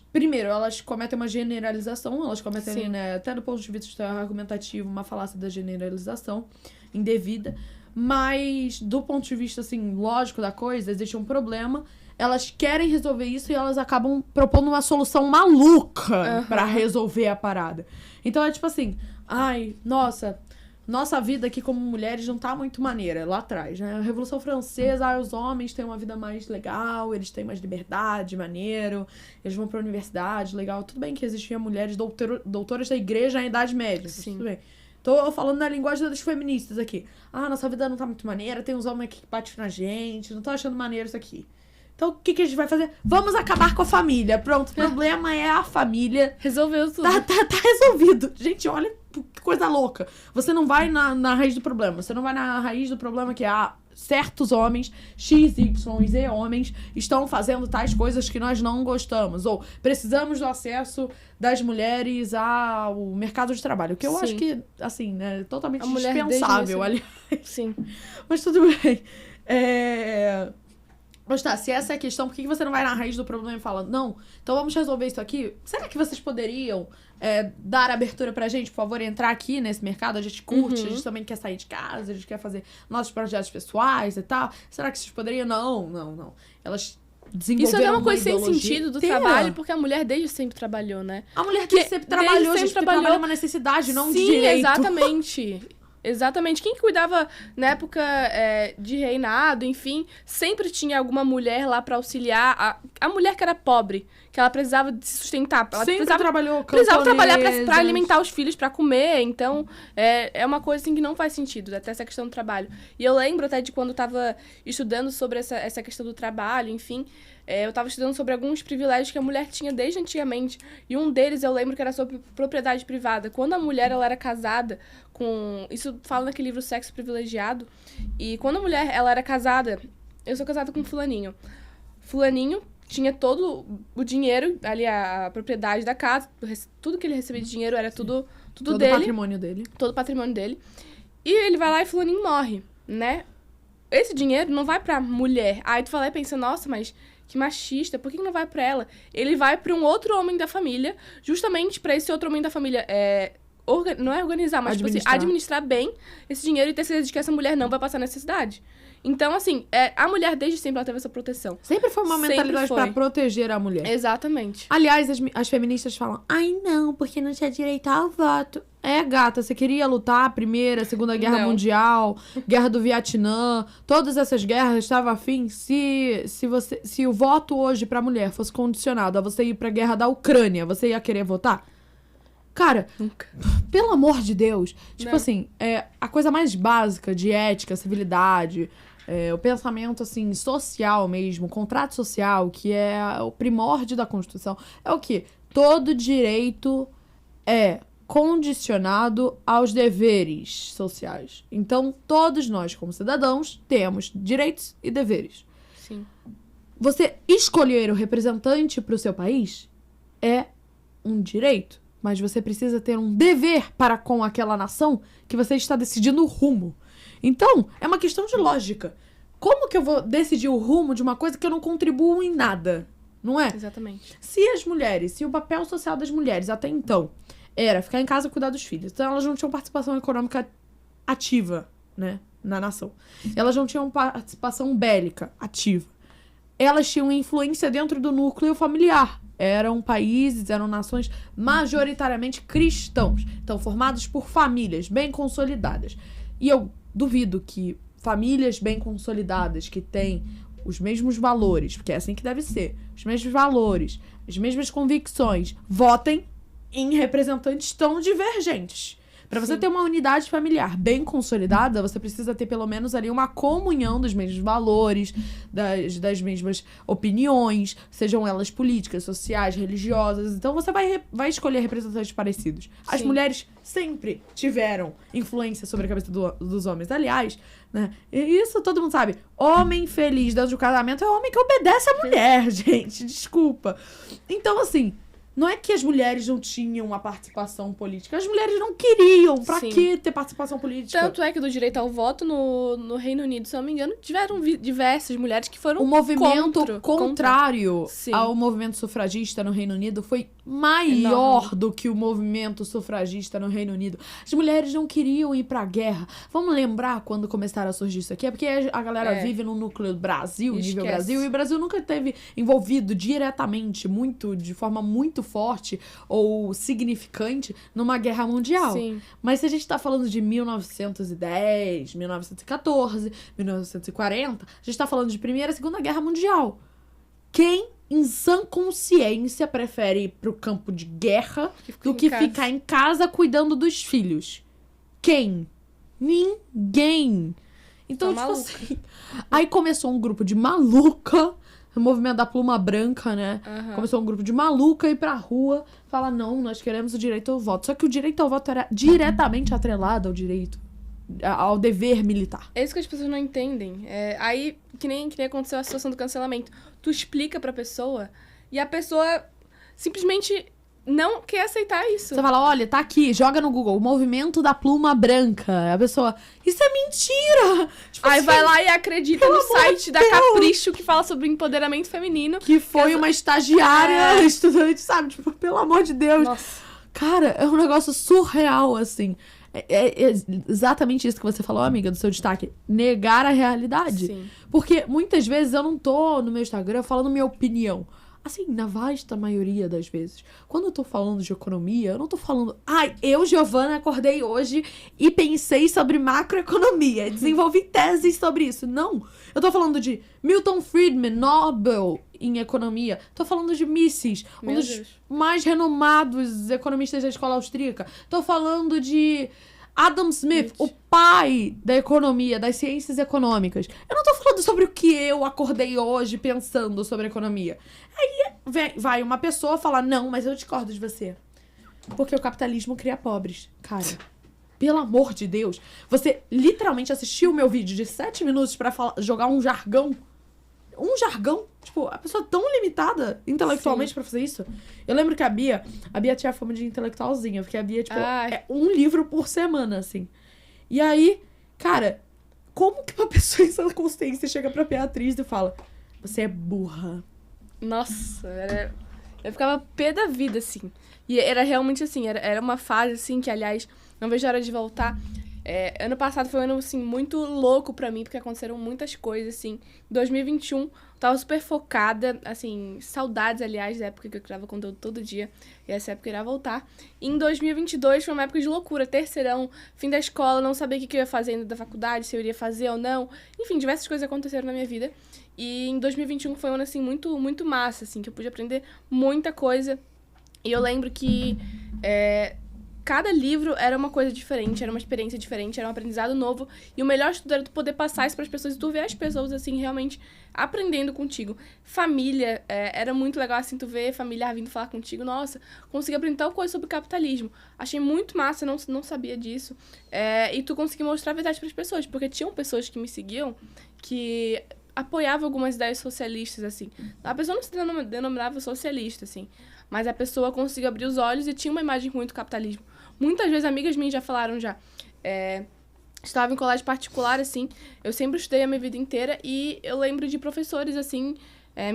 cometem uma generalização, elas cometem, né, até do ponto de vista argumentativo, uma falácia da generalização indevida, mas do ponto de vista, assim, lógico da coisa, existe um problema, elas querem resolver isso e elas acabam propondo uma solução maluca pra resolver a parada. Então, é tipo assim, nossa vida aqui como mulheres não tá muito maneira, lá atrás, né? A Revolução Francesa, os homens têm uma vida mais legal, eles têm mais liberdade, maneiro, eles vão pra universidade, legal. Tudo bem que existiam mulheres doutoras da igreja na Idade Média, tudo bem. Tô falando na linguagem das feministas aqui. Nossa vida não tá muito maneira, tem uns homens aqui que batem na gente, não tô achando maneiro isso aqui. Então, o que a gente vai fazer? Vamos acabar com a família. Pronto, o problema é a família. Resolveu tudo. Tá resolvido. Gente, olha que coisa louca. Você não vai na raiz do problema. Você não vai na raiz do problema que certos homens, X, Y e Z homens, estão fazendo tais coisas que nós não gostamos. Ou precisamos do acesso das mulheres ao mercado de trabalho. Que eu acho que, assim, né, totalmente dispensável, aliás. Sim. Mas tudo bem. Mas tá, se essa é a questão, por que você não vai na raiz do problema e fala, não, então vamos resolver isso aqui? Será que vocês poderiam dar abertura pra gente, por favor, entrar aqui nesse mercado? A gente curte, a gente também quer sair de casa, a gente quer fazer nossos projetos pessoais e tal. Será que vocês poderiam? Não. Elas desenvolveram isso é uma coisa sem sentido do trabalho, porque a mulher desde sempre trabalhou, né? A mulher desde sempre trabalhou, gente, trabalho é uma necessidade, não um direito. Exatamente. Quem cuidava na época de reinado, enfim, sempre tinha alguma mulher lá pra auxiliar. A mulher que era pobre, que ela precisava de se sustentar. Ela sempre precisava trabalhar pra alimentar os filhos, pra comer. Então, é uma coisa assim que não faz sentido, até essa questão do trabalho. E eu lembro até de quando eu tava estudando sobre essa questão do trabalho, enfim... eu tava estudando sobre alguns privilégios que a mulher tinha desde antigamente. E um deles eu lembro que era sobre propriedade privada. Quando a mulher ela era casada com... Isso fala naquele livro Sexo Privilegiado. E quando a mulher ela era casada... Eu sou casada com fulaninho. Fulaninho tinha todo o dinheiro, ali a propriedade da casa. Tudo que ele recebia de dinheiro era tudo dele. Todo o patrimônio dele. Todo o patrimônio dele. E ele vai lá e fulaninho morre, né? Esse dinheiro não vai pra mulher. Aí tu vai lá e pensa, nossa, mas... que machista, por que não vai pra ela? Ele vai pra um outro homem da família, justamente pra esse outro homem da família não é organizar, mas administrar bem esse dinheiro e ter certeza de que essa mulher não vai passar necessidade. Então, assim, a mulher desde sempre ela teve essa proteção. Sempre foi uma Sempre mentalidade foi. pra proteger a mulher. Exatamente. Aliás, as feministas falam, ai não, porque não tinha direito ao voto. Gata, você queria lutar a Primeira, Segunda Guerra Não. Mundial, Guerra do Vietnã, todas essas guerras, estava afim. Se o voto hoje pra mulher fosse condicionado a você ir pra guerra da Ucrânia, você ia querer votar? Cara, Nunca. pelo amor de Deus. Tipo Não. assim, a coisa mais básica de ética, civilidade, o pensamento, assim, social mesmo, o contrato social, que é o primórdio da Constituição, é o quê? Todo direito é condicionado aos deveres sociais. Então, todos nós, como cidadãos, temos direitos e deveres. Sim. Você escolher o representante para o seu país é um direito, mas você precisa ter um dever para com aquela nação que você está decidindo o rumo. Então, é uma questão de lógica. Como que eu vou decidir o rumo de uma coisa que eu não contribuo em nada? Não é? Exatamente. Se o papel social das mulheres até então era ficar em casa e cuidar dos filhos, então elas não tinham participação econômica ativa, né, na nação. Elas não tinham participação bélica ativa. Elas tinham influência dentro do núcleo familiar. Eram países, eram nações majoritariamente cristãos. Então, formados por famílias bem consolidadas. E eu duvido que famílias bem consolidadas, que têm os mesmos valores, porque é assim que deve ser, os mesmos valores, as mesmas convicções, votem em representantes tão divergentes. Para você Sim. ter uma unidade familiar bem consolidada, você precisa ter pelo menos ali uma comunhão dos mesmos valores, das mesmas opiniões, sejam elas políticas, sociais, religiosas. Então você vai escolher representantes parecidos. As Sim. mulheres sempre tiveram influência sobre a cabeça dos homens. Aliás, né? E isso todo mundo sabe. Homem feliz dentro do casamento é homem que obedece a mulher, gente. Desculpa. Então, assim, não é que as mulheres não tinham uma participação política. As mulheres não queriam. Pra Sim. que ter participação política? Tanto é que do direito ao voto no Reino Unido, se eu não me engano, tiveram diversas mulheres que foram O movimento contra. contrário Sim. ao movimento sufragista no Reino Unido foi maior do que o movimento sufragista no Reino Unido. As mulheres não queriam ir pra guerra. Vamos lembrar quando começaram a surgir isso aqui? É porque a galera vive no núcleo Brasil, nível Esquece. Brasil, e o Brasil nunca teve envolvido diretamente, de forma muito forte ou significante numa guerra mundial. Sim. Mas se a gente tá falando de 1910, 1914, 1940, a gente tá falando de Primeira e Segunda Guerra Mundial. Quem, em sã consciência, prefere ir pro campo de guerra do que ficar em casa cuidando dos filhos? Quem? Ninguém. Então, Tá tipo maluca. assim... Aí começou um grupo de maluca, o movimento da pluma branca, né? Aham. Começou um grupo de maluca ir pra rua, falar, não, nós queremos o direito ao voto. Só que o direito ao voto era diretamente atrelado ao dever militar. É isso que as pessoas não entendem. Aí, que nem aconteceu a situação do cancelamento. Tu explica pra pessoa e a pessoa simplesmente não quer aceitar isso. Você fala, olha, tá aqui, joga no Google, o movimento da pluma branca. A pessoa, isso é mentira! Tipo Aí assim, vai lá e acredita no pelo amor site de da Deus. Capricho que fala sobre empoderamento feminino. que foi uma estagiária É. estudante, sabe? Tipo, pelo amor de Deus. Nossa. Cara, é um negócio surreal, assim. É exatamente isso que você falou, amiga, do seu destaque. Negar a realidade. Sim. Porque muitas vezes eu não tô no meu Instagram falando minha opinião. Assim, na vasta maioria das vezes. Quando eu tô falando de economia, eu não tô falando... Ai, eu, Giovana, acordei hoje e pensei sobre macroeconomia. Desenvolvi teses sobre isso. Não. Eu tô falando de Milton Friedman, Nobel em economia. Tô falando de Mises, um Meu dos Deus. mais renomados economistas da escola austríaca. Tô falando de Adam Smith, o pai da economia, das ciências econômicas. Eu não tô falando sobre o que eu acordei hoje pensando sobre economia. Aí vai uma pessoa falar, não, mas eu discordo de você. Porque o capitalismo cria pobres. Cara, pelo amor de Deus. Você literalmente assistiu o meu vídeo de 7 minutos pra jogar um jargão. Um jargão? Tipo, a pessoa tão limitada intelectualmente pra fazer isso. Eu lembro que a Bia tinha fama de intelectualzinha, porque a Bia, tipo, Ai. é um livro por semana, assim. E aí, cara, como que uma pessoa em sua consciência chega pra Beatriz e fala, você é burra? Nossa, eu ficava pé da vida, assim. E era realmente assim, era uma fase, assim, que, aliás, não vejo a hora de voltar. Ano passado foi um ano, assim, muito louco pra mim, porque aconteceram muitas coisas, assim. Em 2021, tava super focada, assim, saudades, aliás, da época que eu criava conteúdo todo dia. E essa época irá voltar. E em 2022 foi uma época de loucura, terceirão, fim da escola, não sabia o que eu ia fazer ainda da faculdade, se eu iria fazer ou não. Enfim, diversas coisas aconteceram na minha vida. E em 2021 foi um ano, assim, muito, muito massa, assim, que eu pude aprender muita coisa. E eu lembro que cada livro era uma coisa diferente, era uma experiência diferente, era um aprendizado novo. E o melhor de tudo era tu poder passar isso pras pessoas e tu ver as pessoas, assim, realmente aprendendo contigo. Família, era muito legal, assim, tu ver família vindo falar contigo. Nossa, consegui aprender tal coisa sobre capitalismo. Achei muito massa, não sabia disso. E tu conseguir mostrar a verdade pras pessoas, porque tinham pessoas que me seguiam que apoiavam algumas ideias socialistas, assim. A pessoa não se denominava socialista, assim, mas a pessoa conseguiu abrir os olhos e tinha uma imagem ruim do capitalismo. Muitas vezes amigas minhas já falaram já. Estava em colégio particular, assim, eu sempre estudei a minha vida inteira e eu lembro de professores, assim,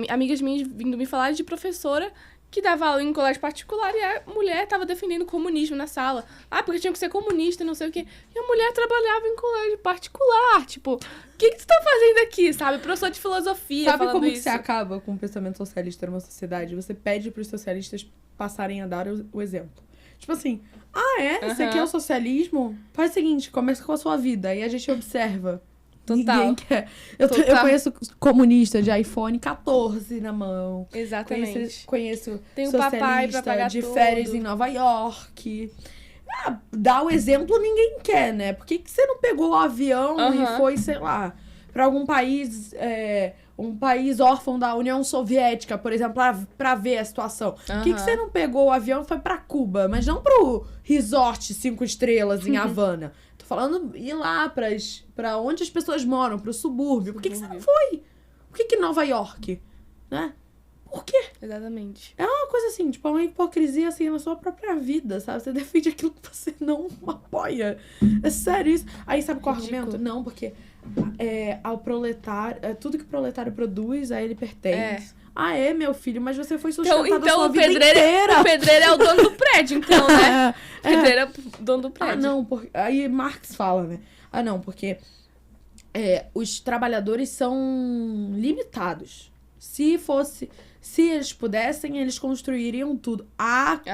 amigas minhas vindo me falar de professora que dava aula em colégio particular e a mulher estava defendendo o comunismo na sala. Ah, porque tinha que ser comunista, não sei o quê. E a mulher trabalhava em colégio particular, tipo, o que tu tá fazendo aqui, sabe? Professor de filosofia Sabe como isso. que você acaba com o pensamento socialista numa sociedade? Você pede pros socialistas passarem a dar o exemplo. Tipo assim, esse aqui é o socialismo? Faz o seguinte, começa com a sua vida. Aí a gente observa. Total. Ninguém quer. Eu conheço comunista de iPhone 14 na mão. Exatamente. Conheço tem um papai pra pagar de tudo. férias em Nova York. Dar o exemplo ninguém quer, né? Por que você não pegou o avião e foi, sei lá, pra algum país... um país órfão da União Soviética, por exemplo, pra ver a situação. Por que você não pegou o avião e foi pra Cuba, mas não pro resort 5 estrelas em Havana? Tô falando ir lá pra onde as pessoas moram, pro subúrbio. Por que você não foi? Por que Nova York? Né? Por quê? Exatamente. É uma coisa assim, tipo, uma hipocrisia assim na sua própria vida, sabe? Você defende aquilo que você não apoia. É sério isso. Aí sabe qual é o argumento? Não, porque ao proletário, tudo que o proletário produz, a ele pertence. Meu filho, mas você foi sustentado a sua vida inteira. O pedreiro é o dono do prédio, então, né? O pedreiro é o dono do prédio. Não, aí Marx fala, né? Não, porque os trabalhadores são limitados. Se eles pudessem, eles construiriam tudo.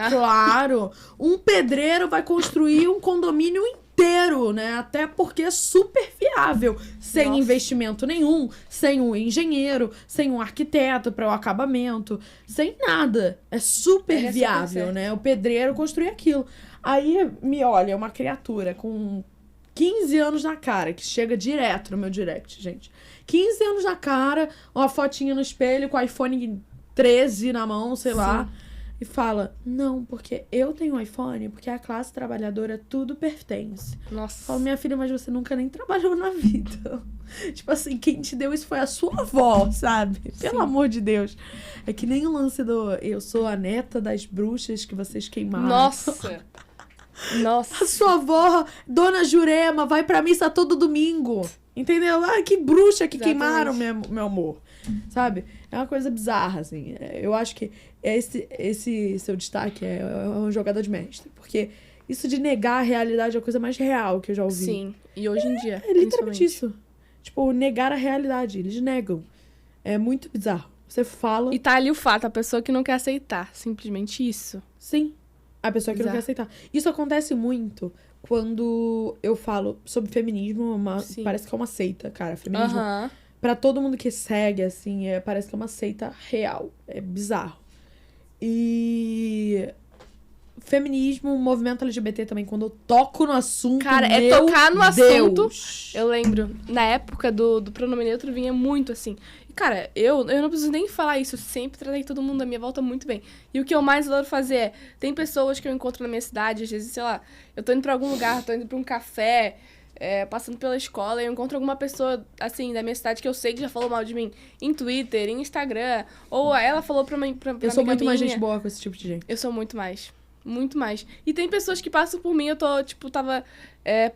Claro! Um pedreiro vai construir um condomínio inteiro, né? Até porque é super viável. Sem investimento nenhum, sem um engenheiro, sem um arquiteto para o acabamento, sem nada. É super viável, né? O pedreiro construir aquilo. Aí me olha uma criatura com 15 anos na cara, que chega direto no meu direct, gente. 15 anos na cara, uma fotinha no espelho com o iPhone 13 na mão, sei lá. E fala, não, porque eu tenho um iPhone, porque a classe trabalhadora tudo pertence. Nossa. Fala, minha filha, mas você nunca nem trabalhou na vida. Tipo assim, quem te deu isso foi a sua avó, sabe? Pelo amor de Deus. É que nem o lance do eu sou a neta das bruxas que vocês queimaram. Nossa. A sua avó, Dona Jurema, vai pra missa todo domingo. Entendeu? Que bruxa que queimaram, meu amor. Sabe? É uma coisa bizarra, assim. Eu acho que esse seu destaque é uma jogada de mestre. Porque isso de negar a realidade é a coisa mais real que eu já ouvi. Sim. E hoje em dia, é literalmente isso. Tipo, negar a realidade. Eles negam. É muito bizarro. Você fala... E tá ali o fato, a pessoa que não quer aceitar. Simplesmente isso. Sim. A pessoa que não quer aceitar. Isso acontece muito quando eu falo sobre feminismo. Parece que é uma seita, cara. Feminismo... Pra todo mundo que segue, assim, parece que é uma seita real. É bizarro. E... Feminismo, movimento LGBT também, quando eu toco no assunto, cara, tocar no assunto. Eu lembro, na época do pronome neutro, vinha muito assim. E, cara, eu não preciso nem falar isso. Eu sempre tratei todo mundo à minha volta muito bem. E o que eu mais adoro fazer tem pessoas que eu encontro na minha cidade, às vezes, sei lá, eu tô indo pra algum lugar, tô indo pra um café... passando pela escola, eu encontro alguma pessoa, assim, da minha cidade que eu sei que já falou mal de mim em Twitter, em Instagram, ou ela falou pra mim, eu sou muito mais gente boa com esse tipo de gente. Eu sou muito mais. Muito mais. E tem pessoas que passam por mim, eu tô, tipo, tava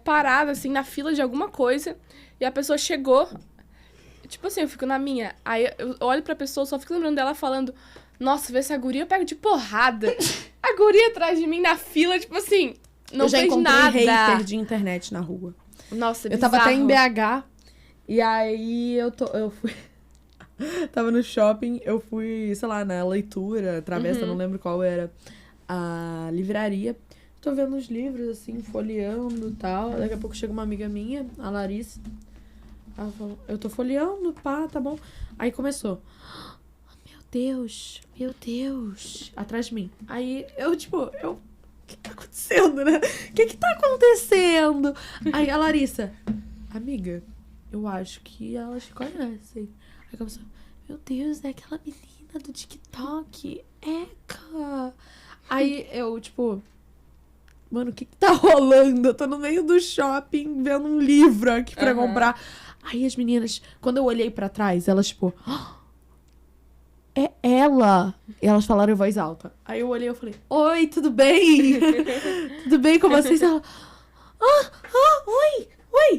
parada, assim, na fila de alguma coisa, e a pessoa chegou, tipo assim, eu fico na minha, aí eu olho pra pessoa, só fico lembrando dela falando, nossa, vê essa guria, eu pego de porrada. A guria atrás de mim na fila, tipo assim... não eu já fez encontrei nada. hater de internet na rua. Nossa, Eu tava até em bizarro. BH, e aí eu fui... Tava no shopping, eu fui, sei lá, na leitura, travessa, não lembro qual era a livraria. Tô vendo os livros, assim, folheando e tal. Daqui a pouco chega uma amiga minha, a Larissa. Ela falou, eu tô folheando, pá, tá bom. Aí começou. Meu Deus. Atrás de mim. Aí eu, tipo, o que tá acontecendo, né? O que tá acontecendo? Aí a Larissa, amiga, eu acho que elas te conhecem. Aí começou, meu Deus, é aquela menina do TikTok. Eca. Aí eu, tipo, mano, o que tá rolando? Eu tô no meio do shopping vendo um livro aqui pra comprar. Aí as meninas, quando eu olhei pra trás, elas, tipo, é ela. E elas falaram em voz alta. Aí eu olhei e falei, oi, tudo bem? Tudo bem com vocês? Ela, oi.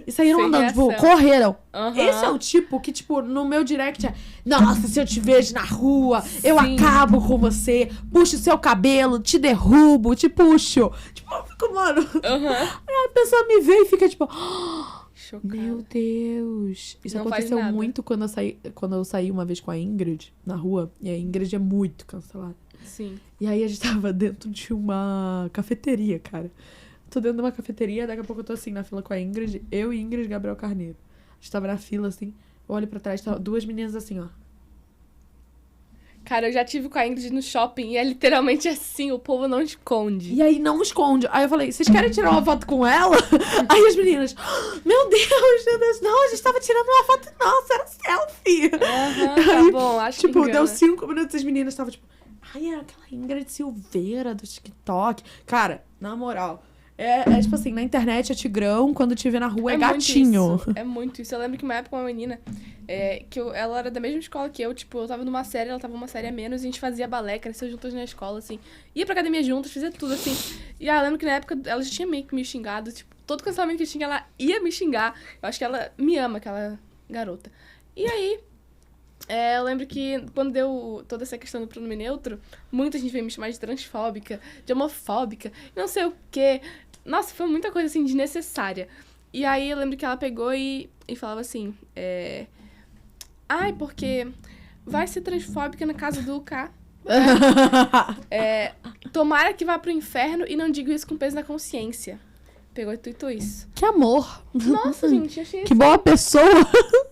E saíram Sem andando, tipo, reação. correram. Aham. Esse é o tipo que, tipo, no meu direct é, nossa, se eu te vejo na rua, eu Sim. acabo com você, puxo o seu cabelo, te derrubo, te puxo. Tipo, eu fico, mano. Aí a pessoa me vê e fica, tipo, Chocada. meu Deus. Isso Não faz aconteceu nada. muito quando eu saí uma vez com a Ingrid na rua. E a Ingrid é muito cancelada. Sim. E aí a gente tava dentro de uma cafeteria, cara. Tô dentro de uma cafeteria, daqui a pouco eu tô assim na fila com a Ingrid. Eu e Ingrid e Gabriel Carneiro. A gente tava na fila, assim. Eu olho pra trás, tava duas meninas assim, ó. Cara, eu já tive com a Ingrid no shopping e é literalmente assim, o povo não esconde. E aí não esconde. Aí eu falei, vocês querem tirar uma foto com ela? Aí as meninas, meu Deus. Não, a gente tava tirando uma foto nossa, era selfie. Tá bom, acho que Tipo, engana. deu 5 minutos e as meninas estavam tipo, ai, é aquela Ingrid Silveira do TikTok. Cara, na moral, é tipo assim, na internet é tigrão, quando te vê na rua é muito gatinho. isso, é muito isso. Eu lembro que uma época uma menina, ela era da mesma escola que eu, tipo, eu tava numa série, ela tava uma série a menos, e a gente fazia balé, cresceu juntas na escola, assim. Ia pra academia juntas, fazia tudo, assim. E eu lembro que na época ela já tinha meio que me xingado, tipo, todo cancelamento que tinha, ela ia me xingar. Eu acho que ela me ama, aquela garota. E aí, eu lembro que quando deu toda essa questão do pronome neutro, muita gente veio me chamar de transfóbica, de homofóbica, não sei o quê. Nossa, foi muita coisa, assim, desnecessária. E aí eu lembro que ela pegou e falava assim, ai, porque vai ser transfóbica na casa do K. Tomara que vá pro inferno e não digo isso com peso na consciência. Pegou e tuitou isso. Que amor. Nossa, gente, achei Que boa pessoa.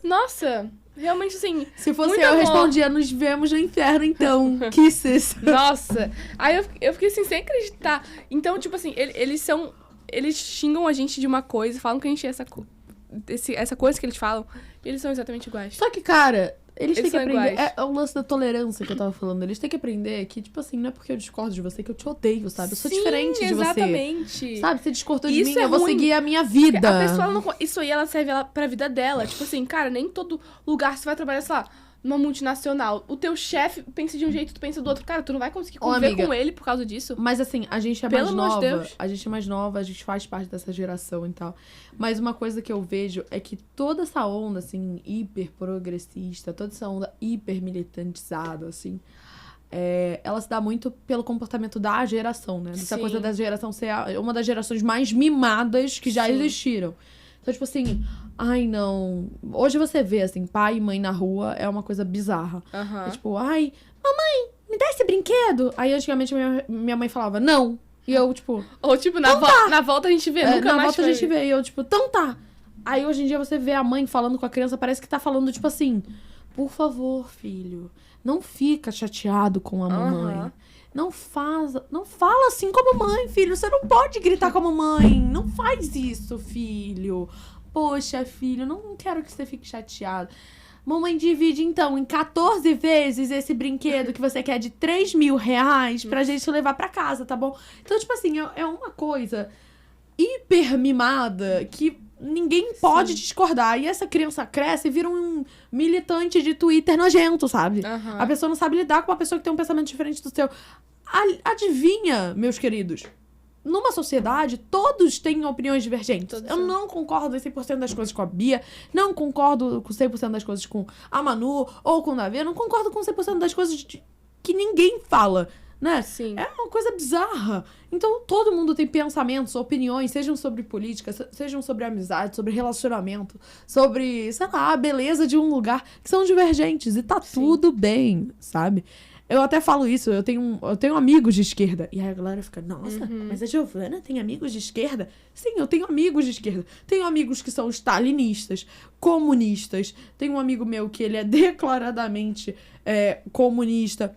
Nossa, realmente, assim, Se fosse muito eu, amor. respondia, nos vemos no inferno, então. Kisses. Nossa. Aí eu fiquei assim, sem acreditar. Então, tipo assim, eles xingam a gente de uma coisa, falam que a gente é essa coisa que eles falam, e eles são exatamente iguais. Só que, cara, eles têm que são aprender. iguais. É o lance da tolerância que eu tava falando. Eles têm que aprender que, tipo assim, não é porque eu discordo de você que eu te odeio, sabe? Eu sou diferente de você. Exatamente. Sabe? Você discordou de Isso mim, é eu vou ruim. seguir a minha Porque vida. a pessoa não. Isso aí ela serve pra vida dela. Tipo assim, cara, nem todo lugar você vai trabalhar, sei lá, numa multinacional. O teu chefe pensa de um jeito, tu pensa do outro. Cara, tu não vai conseguir conviver amiga, com ele por causa disso. Mas assim, a gente é Pelo mais amor de nova. Deus. A gente é mais nova, a gente faz parte dessa geração e tal. Mas uma coisa que eu vejo é que toda essa onda, assim, hiper progressista, toda essa onda hiper militantizada, assim, ela se dá muito pelo comportamento da geração, né? Essa Sim. coisa da geração ser uma das gerações mais mimadas que já Sim. existiram. Então, tipo assim, ai, não. Hoje você vê, assim, pai e mãe na rua é uma coisa bizarra. Aham. É tipo, ai, mamãe, me dá esse brinquedo. Aí antigamente minha mãe falava, não. E eu, tipo, Ou tipo, na volta a gente vê, nunca na mais volta a foi. gente vê. E eu, tipo, então tá. Aí hoje em dia você vê a mãe falando com a criança, parece que tá falando, tipo assim, por favor, filho, não fica chateado com a mamãe. Aham. Não fala assim com a mamãe, filho. Você não pode gritar com a mamãe. Não faz isso, filho. Poxa, filho, não quero que você fique chateado. Mamãe, divide, então, em 14 vezes esse brinquedo que você quer de 3.000 reais pra gente levar pra casa, tá bom? Então, tipo assim, é uma coisa hiper mimada que ninguém pode discordar. E essa criança cresce e vira um militante de Twitter nojento, sabe? Aham. A pessoa não sabe lidar com uma pessoa que tem um pensamento diferente do seu. Adivinha, meus queridos? Numa sociedade, todos têm opiniões divergentes. Todos Eu são. não concordo em 100% das coisas com a Bia, não concordo com 100% das coisas com a Manu ou com o Davi, eu não concordo com 100% das coisas que ninguém fala. né? Sim. É uma coisa bizarra. Então, todo mundo tem pensamentos, opiniões, sejam sobre política, sejam sobre amizade, sobre relacionamento, sobre, sei lá, a beleza de um lugar, que são divergentes. E tá tudo bem, sabe? Eu até falo isso, eu tenho amigos de esquerda. E aí a galera fica, nossa, mas a Giovana tem amigos de esquerda? Sim, eu tenho amigos de esquerda. Tenho amigos que são stalinistas, comunistas. Tenho um amigo meu que ele é declaradamente comunista.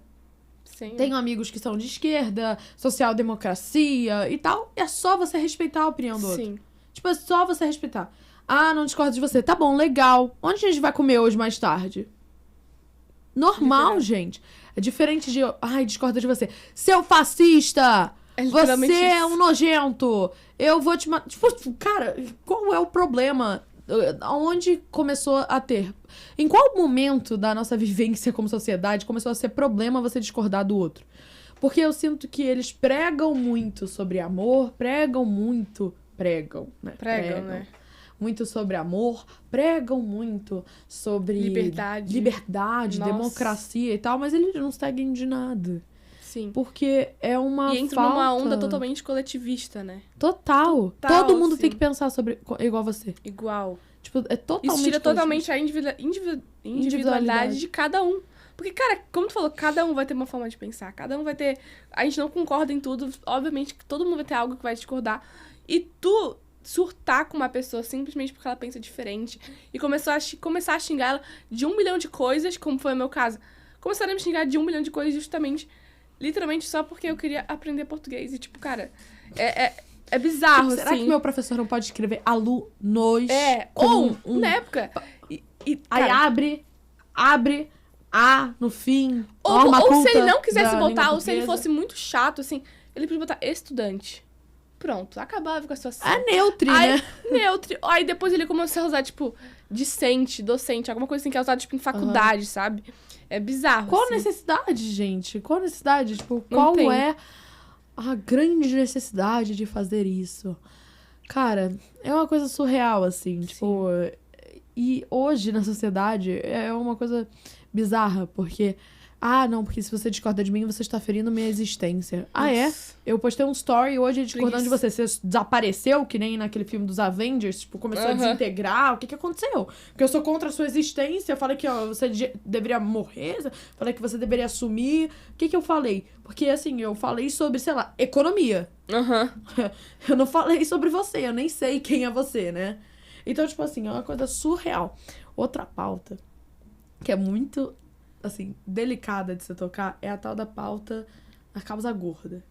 Sim. Tenho amigos que são de esquerda, social-democracia e tal. É só você respeitar a opinião do outro. Sim. Tipo, é só você respeitar. Ah, não discordo de você. Tá bom, legal. Onde a gente vai comer hoje mais tarde? Normal, gente. É diferente de... Ai, discordo de você. Seu fascista! É literalmente Você é isso. um nojento! Eu vou te matar. Tipo, cara, qual é o problema? Aonde começou a ter? Em qual momento da nossa vivência como sociedade começou a ser problema você discordar do outro? Porque eu sinto que eles pregam muito sobre amor, pregam, né? Pregam, né? Muito sobre amor, pregam muito sobre Liberdade. Nossa. democracia e tal, mas eles não seguem de nada. Sim. Porque é uma E entra falta... numa onda totalmente coletivista, né? Total. Total, Todo mundo sim. tem que pensar sobre igual você. Igual. Tipo, é totalmente Isso tira totalmente coletivista. a individualidade de cada um. Porque, cara, como tu falou, cada um vai ter uma forma de pensar. Cada um vai ter... A gente não concorda em tudo. Obviamente que todo mundo vai ter algo que vai discordar. E tu surtar com uma pessoa simplesmente porque ela pensa diferente e começar a xingar ela de 1 milhão de coisas, como foi o meu caso. Começaram a me xingar de 1 milhão de coisas justamente, literalmente só porque eu queria aprender português. E, tipo, cara, é bizarro, Tipo, será assim. que meu professor não pode escrever alunos? Ou, com na época... Aí cara, abre A no fim. ou norma se culta ele não quisesse da botar, língua ou se ele portuguesa. fosse muito chato, assim, ele podia botar estudante. Pronto, acabava com a situação. É neutro, Aí, né? neutro. Aí depois ele começou a usar, tipo, discente, docente, alguma coisa assim que é usado, tipo, em faculdade, sabe? É bizarro, Qual a assim. necessidade, gente? Qual a necessidade? Tipo, Não qual tem. é a grande necessidade de fazer isso? Cara, é uma coisa surreal, assim. Tipo, e hoje na sociedade é uma coisa bizarra, porque... Ah, não, porque se você discorda de mim, você está ferindo minha existência. Ah, é? Nossa. Eu postei um story hoje discordando de Preguiça. você. Você desapareceu, que nem naquele filme dos Avengers, tipo, começou a Aham. desintegrar. O que aconteceu? Porque eu sou contra a sua existência. Eu falei que ó, você deveria morrer. Falei que você deveria assumir. O que eu falei? Porque, assim, eu falei sobre, sei lá, economia. Aham. Eu não falei sobre você. Eu nem sei quem é você, né? Então, tipo assim, é uma coisa surreal. Outra pauta que é muito... assim, delicada de se tocar é a tal da pauta da causa gorda.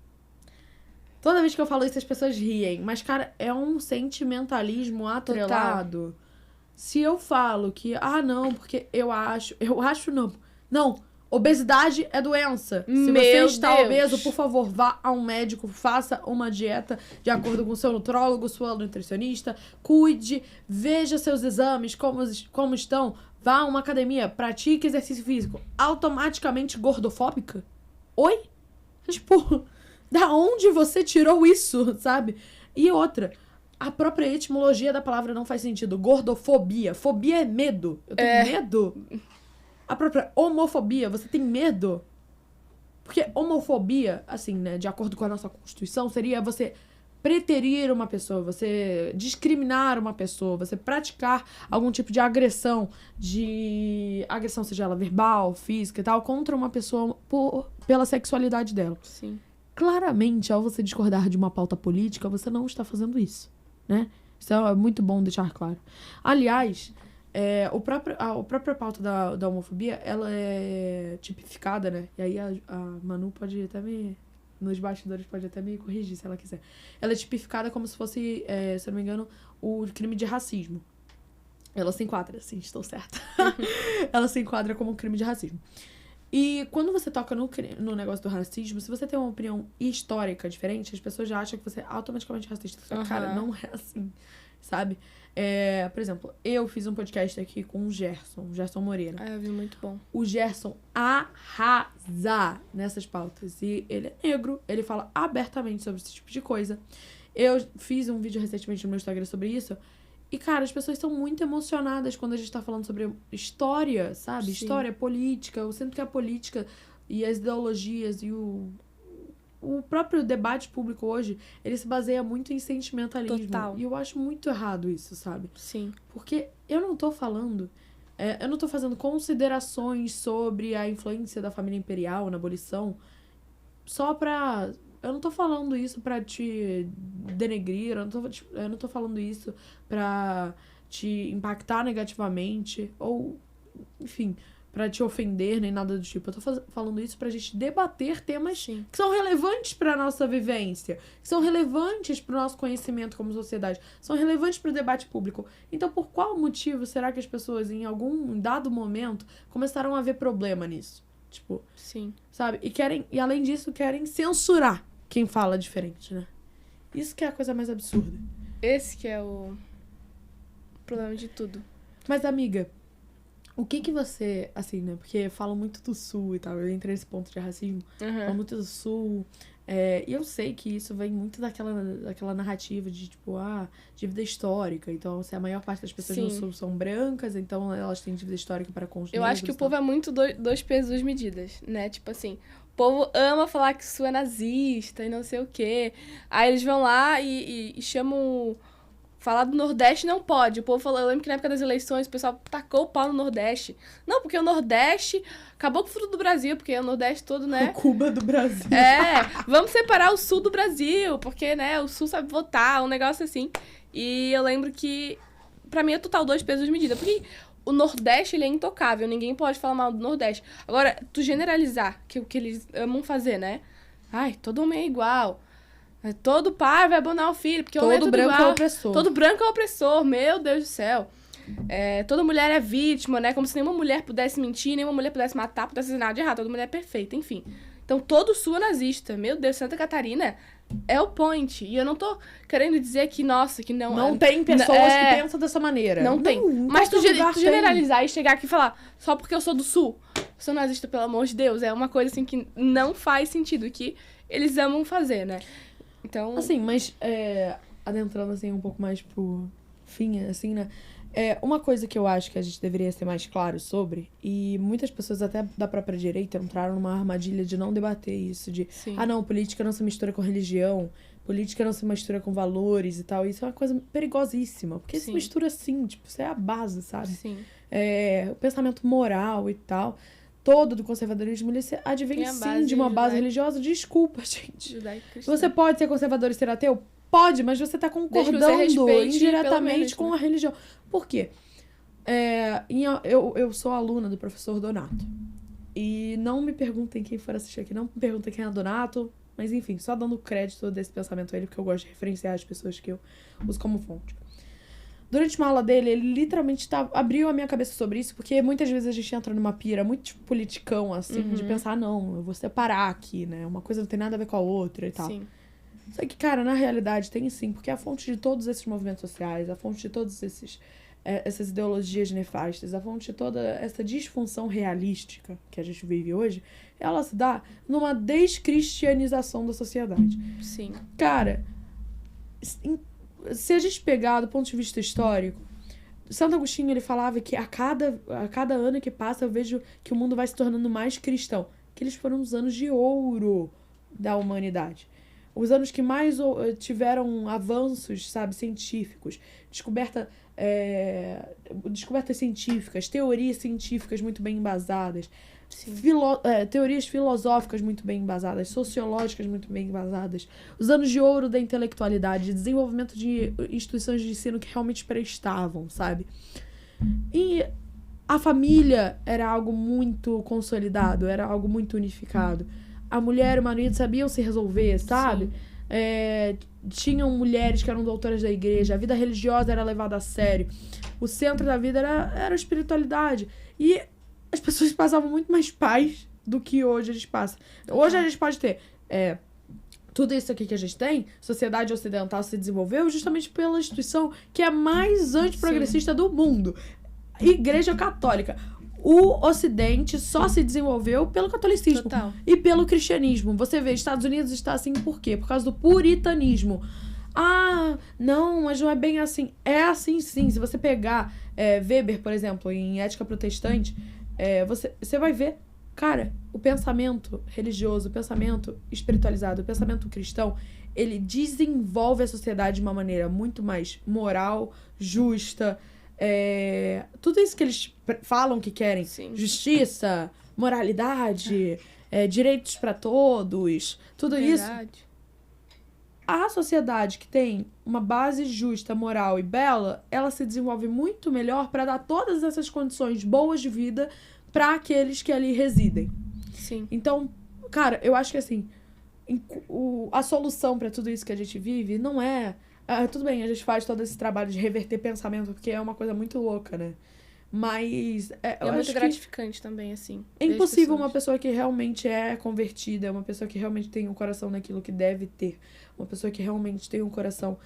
Toda vez que eu falo isso, as pessoas riem. Mas, cara, é um sentimentalismo atrelado. Se eu falo que, não, porque eu acho não. Não, obesidade é doença. Se você Meu está Deus. obeso, por favor, vá a um médico, faça uma dieta de acordo com o seu nutrólogo, sua nutricionista, cuide, veja seus exames, como estão. Vá a uma academia, pratique exercício físico. Automaticamente gordofóbica? Oi? Tipo, da onde você tirou isso, sabe? E outra, a própria etimologia da palavra não faz sentido. Gordofobia. Fobia é medo. Eu tenho medo. A própria homofobia, você tem medo? Porque homofobia, assim, né, de acordo com a nossa Constituição, seria você preterir uma pessoa, você discriminar uma pessoa, você praticar algum tipo de agressão, seja ela verbal, física e tal, contra uma pessoa pela sexualidade dela. Sim. Claramente, ao você discordar de uma pauta política, você não está fazendo isso, né? Isso é muito bom deixar claro. Aliás, a própria pauta da homofobia, ela é tipificada, né? E aí a Manu pode até nos bastidores pode até me corrigir se ela quiser. Ela é tipificada como se fosse, se eu não me engano, o crime de racismo. Ela se enquadra, sim, estou certa. Ela se enquadra como um crime de racismo. E quando você toca no negócio do racismo, se você tem uma opinião histórica diferente, as pessoas já acham que você é automaticamente racista. Só que, cara, não é assim, sabe? Por exemplo, eu fiz um podcast aqui com o Gerson Moreira. Ah, eu vi, muito bom. O Gerson arrasa nessas pautas. E ele é negro, ele fala abertamente sobre esse tipo de coisa. Eu fiz um vídeo recentemente no meu Instagram sobre isso. E, cara, as pessoas são muito emocionadas quando a gente tá falando sobre história, sabe? Sim. História, política. Eu sinto que a política e as ideologias e o próprio debate público hoje, ele se baseia muito em sentimentalismo. Total. E eu acho muito errado isso, sabe? Sim. Porque eu não tô falando... eu não tô fazendo considerações sobre a influência da família imperial na abolição só pra... Eu não tô falando isso pra te denegrir, eu não tô falando isso pra te impactar negativamente, ou, enfim, pra te ofender, nem nada do tipo. Eu tô falando isso pra gente debater temas Sim. que são relevantes pra nossa vivência, que são relevantes pro nosso conhecimento como sociedade, são relevantes pro debate público. Então, por qual motivo será que as pessoas, em algum dado momento, começaram a ver problema nisso? Tipo, Sim. sabe? E além disso, querem censurar quem fala diferente, né? Isso que é a coisa mais absurda. Esse que é o problema de tudo. Mas, amiga, o que você, assim, né? Porque falam muito do Sul e tal, eu entrei nesse ponto de racismo, falam muito do Sul, e eu sei que isso vem muito daquela narrativa de, tipo, dívida histórica. Então, se a maior parte das pessoas no Sim. Sul são brancas, então elas têm dívida histórica para com os Eu acho que o povo é muito dois pesos, duas medidas, né? Tipo assim, o povo ama falar que o Sul é nazista e não sei o quê. Aí eles vão lá e chamam... Falar do Nordeste não pode. O povo falou, eu lembro que na época das eleições o pessoal tacou o pau no Nordeste. Não, porque o Nordeste acabou com o futuro do Brasil, porque o Nordeste todo, né? Cuba do Brasil. Vamos separar o Sul do Brasil, porque, né, o Sul sabe votar, um negócio assim. E eu lembro que, pra mim, é total dois pesos de medida. Porque o Nordeste, ele é intocável, ninguém pode falar mal do Nordeste. Agora, tu generalizar, que é o que eles amam fazer, né? Ai, todo homem é igual. Todo pai vai abandonar o filho, porque homem é tudo branco igual. é opressor. Todo branco é opressor, meu Deus do céu. Toda mulher é vítima, né? Como se nenhuma mulher pudesse mentir, nenhuma mulher pudesse matar, pudesse fazer nada de errado. Toda mulher é perfeita, enfim. Então, todo sul é nazista. Meu Deus, Santa Catarina é o point. E eu não tô querendo dizer que, nossa, que não... Não tem pessoas que pensam dessa maneira. Não tem. Mas tu generalizar e chegar aqui e falar, só porque eu sou do sul, sou nazista, pelo amor de Deus, é uma coisa, assim, que não faz sentido, que eles amam fazer, né? Então... Assim, mas adentrando assim um pouco mais pro fim, assim, né? Uma coisa que eu acho que a gente deveria ser mais claro sobre, e muitas pessoas até da própria direita entraram numa armadilha de não debater isso, de Sim. não, política não se mistura com religião, política não se mistura com valores e tal. Isso é uma coisa perigosíssima, porque se mistura assim, tipo, isso é a base, sabe? Sim. O pensamento moral e tal, todo do conservadorismo, ele advém sim de uma base religiosa. Desculpa, gente. Você pode ser conservador e ser ateu? Pode, mas você tá concordando indiretamente com a religião. Por quê? Eu sou aluna do professor Donato. E não me perguntem quem for assistir aqui, não me perguntem quem é Donato, mas enfim, só dando crédito desse pensamento a ele, porque eu gosto de referenciar as pessoas que eu uso como fonte. Durante uma aula dele, ele literalmente abriu a minha cabeça sobre isso, porque muitas vezes a gente entra numa pira muito tipo, politicão, assim, de pensar, não, eu vou separar aqui, né? Uma coisa não tem nada a ver com a outra e tal. Sim. Só que, cara, na realidade tem sim, porque a fonte de todos esses movimentos sociais, a fonte de todos essas ideologias nefastas, a fonte de toda essa disfunção realística que a gente vive hoje, ela se dá numa descristianização da sociedade. Sim. Cara, se a gente pegar do ponto de vista histórico, Santo Agostinho, ele falava que a cada ano que passa eu vejo que o mundo vai se tornando mais cristão. Que eles foram os anos de ouro da humanidade. Os anos que mais tiveram avanços, sabe, científicos. Descobertas científicas, teorias científicas muito bem embasadas. Teorias filosóficas muito bem embasadas, sociológicas muito bem embasadas, os anos de ouro da intelectualidade, desenvolvimento de instituições de ensino que realmente prestavam, sabe? E a família era algo muito consolidado, era algo muito unificado. A mulher e o marido sabiam se resolver, sabe? Tinham mulheres que eram doutoras da igreja, a vida religiosa era levada a sério. O centro da vida era a espiritualidade. E as pessoas passavam muito mais paz do que hoje a gente passa. Hoje a gente pode ter tudo isso aqui que a gente tem, sociedade ocidental se desenvolveu justamente pela instituição que é a mais antiprogressista do mundo. Igreja Católica. O Ocidente só se desenvolveu pelo catolicismo. Total. E pelo cristianismo. Você vê, Estados Unidos está assim por quê? Por causa do puritanismo. Não, mas não é bem assim. É assim sim. Se você pegar Weber, por exemplo, em Ética Protestante, você vai ver Cara, o pensamento religioso, o pensamento espiritualizado, o pensamento cristão, ele desenvolve a sociedade de uma maneira muito mais moral, justa. Tudo isso que eles falam que querem. Sim. Justiça, moralidade, direitos para todos, tudo isso. Verdade. A sociedade que tem uma base justa, moral e bela, ela se desenvolve muito melhor para dar todas essas condições boas de vida para aqueles que ali residem. Sim. Então, cara, eu acho que assim, a solução para tudo isso que a gente vive não é... tudo bem, a gente faz todo esse trabalho de reverter pensamento, porque é uma coisa muito louca, né? Mas... é muito gratificante também, assim. É impossível uma pessoa que realmente é convertida, uma pessoa que realmente tem um coração naquilo que deve ter, uma pessoa que realmente tem um coração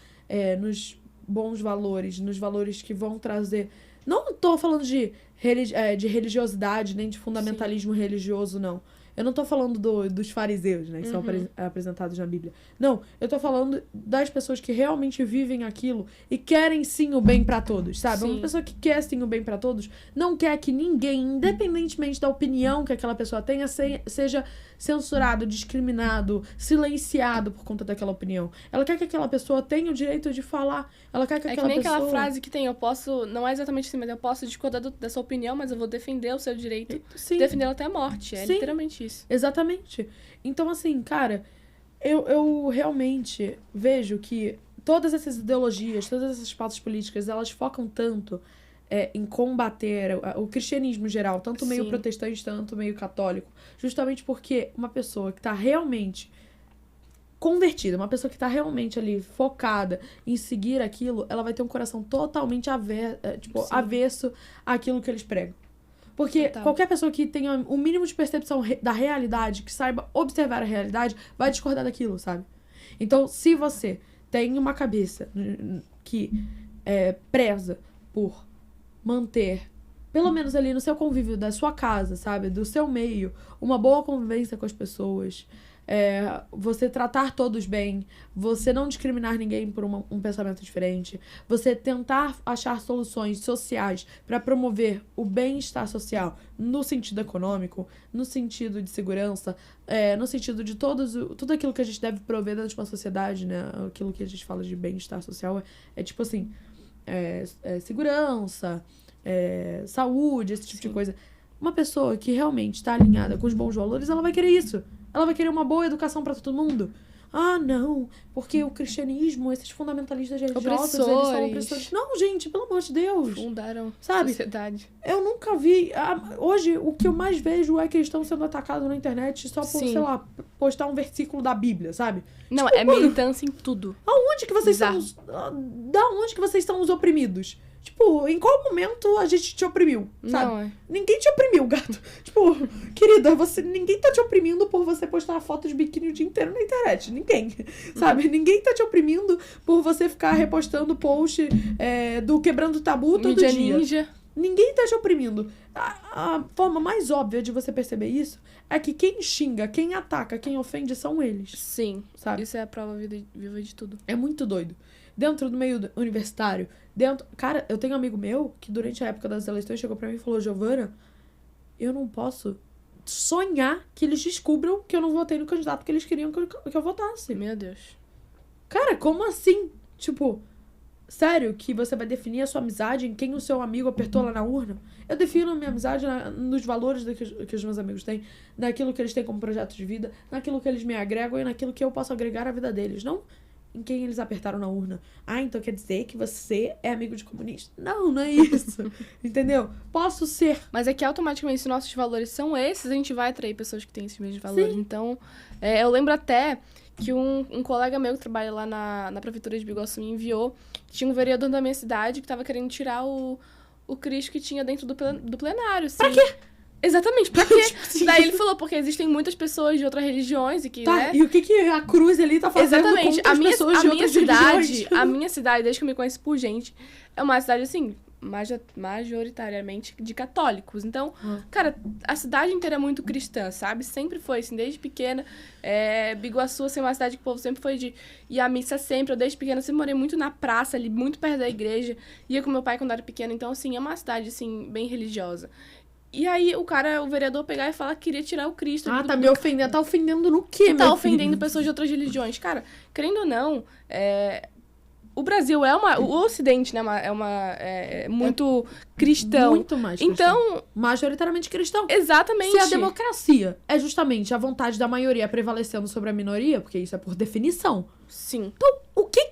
nos bons valores, nos valores que vão trazer... Não tô falando de religiosidade, nem de fundamentalismo religioso, não. Eu não tô falando dos fariseus, né, que são apresentados na Bíblia. Não, eu tô falando das pessoas que realmente vivem aquilo e querem sim o bem pra todos, sabe? Sim. Uma pessoa que quer sim o bem pra todos não quer que ninguém, independentemente da opinião que aquela pessoa tenha, seja censurado, discriminado, silenciado por conta daquela opinião. Ela quer que aquela pessoa tenha o direito de falar. Ela quer que aquela pessoa... É que nem aquela frase que tem, eu posso... Não é exatamente assim, mas eu posso discordar da sua opinião, mas eu vou defender o seu direito. Sim. Defendê-lo até a morte. É Sim. literalmente isso. Exatamente. Então, assim, cara, eu realmente vejo que todas essas ideologias, todas essas pautas políticas, elas focam tanto em combater o cristianismo em geral, tanto meio Sim. protestante, tanto meio católico, justamente porque uma pessoa que tá realmente convertida, uma pessoa que tá realmente ali focada em seguir aquilo, ela vai ter um coração totalmente avesso àquilo que eles pregam. Porque Total. qualquer pessoa que tenha o mínimo de percepção da realidade, que saiba observar a realidade, vai discordar daquilo, sabe? Então, se você tem uma cabeça que preza por manter, pelo menos ali no seu convívio da sua casa, sabe? Do seu meio, uma boa convivência com as pessoas, você tratar todos bem, você não discriminar ninguém por um pensamento diferente, você tentar achar soluções sociais para promover o bem-estar social no sentido econômico, no sentido de segurança, no sentido de tudo aquilo que a gente deve prover dentro de uma sociedade, né? Aquilo que a gente fala de bem-estar social tipo assim, segurança, saúde, esse tipo de coisa. Uma pessoa que realmente está alinhada com os bons valores, ela vai querer isso. Ela vai querer uma boa educação para todo mundo. Ah, não, porque o cristianismo, esses fundamentalistas religiosos, eles são opressores. Não, gente, pelo amor de Deus. Fundaram sabe? a sociedade. Eu nunca vi... hoje, o que eu mais vejo é cristão sendo atacado na internet só por, Sim. sei lá, postar um versículo da Bíblia, sabe? Não, Tipo, mano, militância em tudo. aonde que vocês Bizarro. da onde que vocês são os oprimidos? Tipo, em qual momento a gente te oprimiu, sabe? Não, Ninguém te oprimiu, gato. Tipo, querida, ninguém tá te oprimindo por você postar foto de biquíni o dia inteiro na internet. Ninguém, sabe? Ninguém tá te oprimindo por você ficar repostando post do Quebrando Tabu todo Mídia dia. ninja. Ninguém tá te oprimindo. A forma mais óbvia de você perceber isso é que quem xinga, quem ataca, quem ofende são eles, Sim, sabe? isso é a prova viva de tudo. É muito doido. Dentro do meio universitário, Cara, eu tenho um amigo meu que durante a época das eleições chegou pra mim e falou: Giovana, eu não posso sonhar que eles descubram que eu não votei no candidato que eles queriam que eu votasse. Meu Deus. Cara, como assim? Tipo, sério que você vai definir a sua amizade em quem o seu amigo apertou lá na urna? Eu defino a minha amizade nos valores que os meus amigos têm, naquilo que eles têm como projeto de vida, naquilo que eles me agregam e naquilo que eu posso agregar à vida deles. Não em quem eles apertaram na urna. Ah, então quer dizer que você é amigo de comunista? Não, não é isso. Entendeu? Posso ser. Mas é que automaticamente, se nossos valores são esses, a gente vai atrair pessoas que têm esses mesmos valores. Sim. Então, eu lembro até que um colega meu que trabalha lá na prefeitura de Biguaçu me enviou que tinha um vereador da minha cidade que tava querendo tirar o Cristo que tinha dentro do plenário. Assim. Pra quê? Exatamente, pra quê? Daí ele falou, porque existem muitas pessoas de outras religiões e que, Tá, né? e o que a cruz ali tá fazendo Exatamente. contra as pessoas de outras religiões? A minha cidade, desde que eu me conheço por gente, é uma cidade, assim, majoritariamente de católicos. Então, cara, a cidade inteira é muito cristã, sabe? Sempre foi, assim, desde pequena. Biguaçu, assim, é uma cidade que o povo sempre foi de ir à missa sempre. Eu, desde pequena, sempre morei muito na praça ali, muito perto da igreja. Ia com meu pai quando era pequena. Então, assim, é uma cidade, assim, bem religiosa. E aí o vereador pegar e falar que queria tirar o Cristo. Tá me ofendendo. Tá ofendendo no quê, Tá meu ofendendo filho? pessoas de outras religiões. Cara, querendo ou não, o Brasil o Ocidente, né, é muito cristão. Muito mais cristão. Então, majoritariamente cristão. exatamente. Se a democracia é justamente a vontade da maioria prevalecendo sobre a minoria, porque isso é por definição. Sim. Então, o que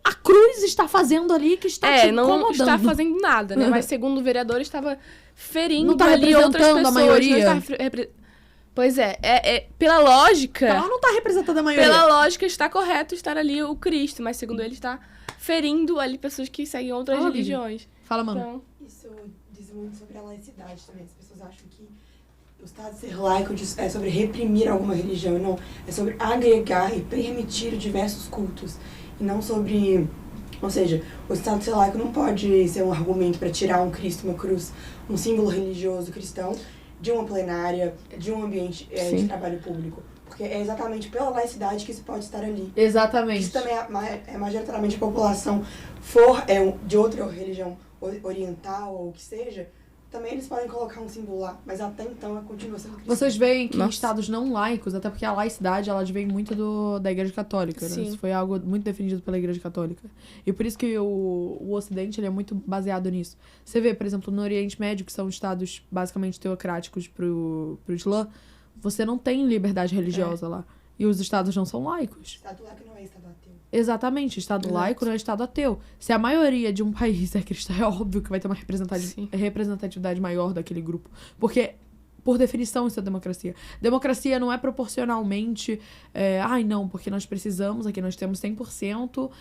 a cruz está fazendo ali que está te não incomodando? está fazendo nada, né? Mas segundo o vereador, estava ferindo Não tá ali outras representando pessoas. a maioria? Não está Pois pela lógica... Ela não tá representando a maioria. Pela lógica, está correto estar ali o Cristo, mas segundo ele, está ferindo ali pessoas que seguem outras religiões. Fala, mano. Então, isso diz muito sobre a laicidade também. As pessoas acham que o Estado ser laico é sobre reprimir alguma religião, não. É sobre agregar e permitir diversos cultos. E não sobre... Ou seja, o Estado ser laico não pode ser um argumento para tirar um Cristo, uma cruz, um símbolo religioso cristão de uma plenária, de um ambiente de trabalho público. Porque é exatamente pela laicidade que isso pode estar ali. Exatamente. Isso também é majoritariamente a população de outra religião oriental ou o que seja, também eles podem colocar um símbolo lá, mas até então continua sendo cristão. Vocês veem que em estados não laicos, até porque a laicidade, ela vem muito da Igreja Católica, né? Isso foi algo muito defendido pela Igreja Católica. E por isso que o Ocidente, ele é muito baseado nisso. Você vê, por exemplo, no Oriente Médio, que são estados basicamente teocráticos pro Islã, você não tem liberdade religiosa lá. E os estados não são laicos. Estado laico não é estado ateu. Exatamente, estado laico não é estado ateu. Se a maioria de um país é cristã, é óbvio que vai ter uma representatividade maior daquele grupo. Porque, por definição, isso é democracia. Democracia não é proporcionalmente... não, porque nós precisamos, aqui nós temos 100%,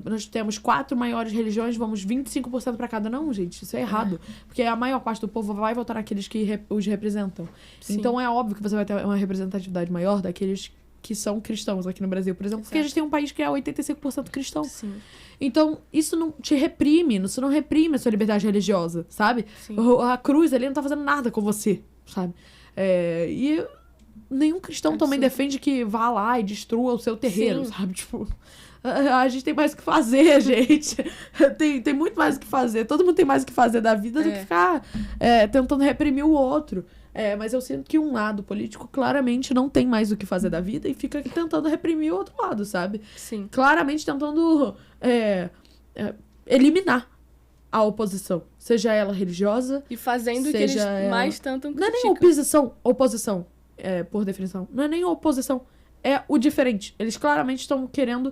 nós temos 4 maiores religiões, vamos 25% para cada. Não, gente, isso é errado. Porque a maior parte do povo vai votar naqueles que os representam. Sim. Então é óbvio que você vai ter uma representatividade maior daqueles que são cristãos aqui no Brasil, por exemplo. Porque a gente tem um país que é 85% cristão. Sim. Então, isso não te reprime, isso não reprime a sua liberdade religiosa, sabe? Sim. A cruz ali não tá fazendo nada com você, sabe? E nenhum cristão também defende que vá lá e destrua o seu terreiro, sabe? Tipo, a gente tem mais o que fazer, gente. Tem muito mais o que fazer. Todo mundo tem mais o que fazer da vida do que ficar tentando reprimir o outro. Mas eu sinto que um lado político claramente não tem mais o que fazer da vida e fica tentando reprimir o outro lado, sabe? Sim. Claramente tentando eliminar a oposição. Seja ela religiosa... E fazendo o que eles mais tentam criticar. Não é nem oposição, por definição. Não é nem oposição. É o diferente. Eles claramente estão querendo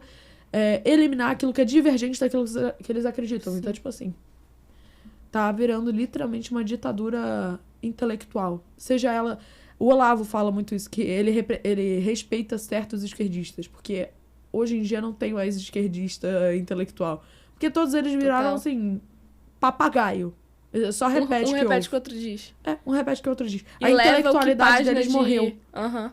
eliminar aquilo que é divergente daquilo que eles acreditam. Sim. Então, tipo assim... Tá virando literalmente uma ditadura intelectual. Seja ela... O Olavo fala muito isso, que ele respeita certos esquerdistas, porque hoje em dia não tem mais esquerdista intelectual. Porque todos eles viraram, assim, papagaio. Só repete um repete o que o outro diz. Um repete o que o outro diz. E a intelectualidade deles morreu. Uhum.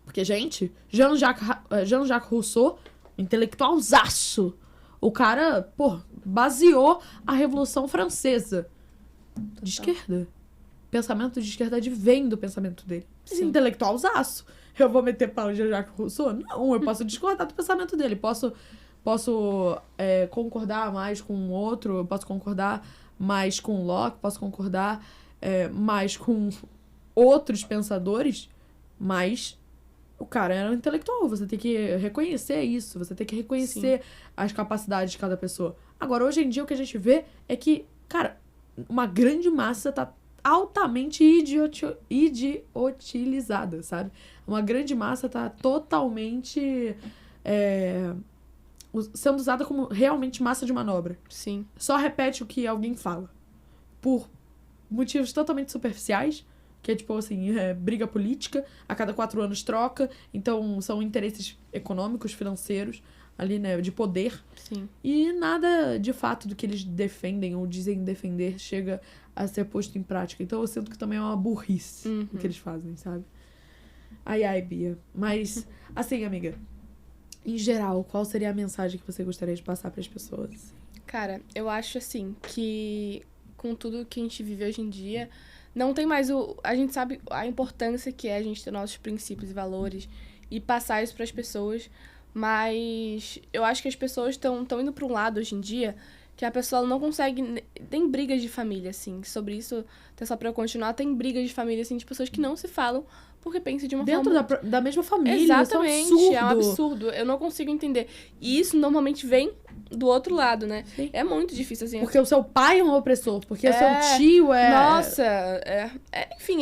Porque, gente, Jean-Jacques Rousseau, intelectualzaço. O cara, baseou a Revolução Francesa. De esquerda. Pensamento de esquerda vem do pensamento dele. Sim. Intelectualzaço. Eu vou meter pau em Jean-Jacques Rousseau? Não, eu posso discordar do pensamento dele. Posso concordar mais com o outro, eu posso concordar mais com o Locke, posso concordar mais com outros pensadores, mas o cara era um intelectual. Você tem que reconhecer isso, você tem que reconhecer as capacidades de cada pessoa. Agora, hoje em dia, o que a gente vê é que, cara, uma grande massa tá altamente idiotilizada, sabe? Uma grande massa tá totalmente sendo usada como realmente massa de manobra. Sim. Só repete o que alguém fala. Por motivos totalmente superficiais, que é tipo assim, briga política, a cada 4 anos troca, então são interesses econômicos, financeiros, ali, né, de poder. Sim. E nada, de fato, do que eles defendem ou dizem defender chega a ser posto em prática. Então eu sinto que também é uma burrice o que eles fazem, sabe? Ai, Bia. Mas, assim, amiga, em geral, qual seria a mensagem que você gostaria de passar para as pessoas? Cara, eu acho, assim, que com tudo que a gente vive hoje em dia, não tem mais a gente sabe a importância que é a gente ter nossos princípios e valores e passar isso para as pessoas, mas eu acho que as pessoas estão indo para um lado hoje em dia que a pessoa não consegue... Tem brigas de família, assim, sobre isso, até só pra eu continuar, tem brigas de família, assim, de pessoas que não se falam porque pensam de uma Dentro forma... da mesma família. Exatamente, isso é um absurdo. Eu não consigo entender. E isso normalmente vem do outro lado, né? Sim. É muito difícil, assim. Porque o seu pai é um opressor, porque o seu tio é... Nossa, enfim,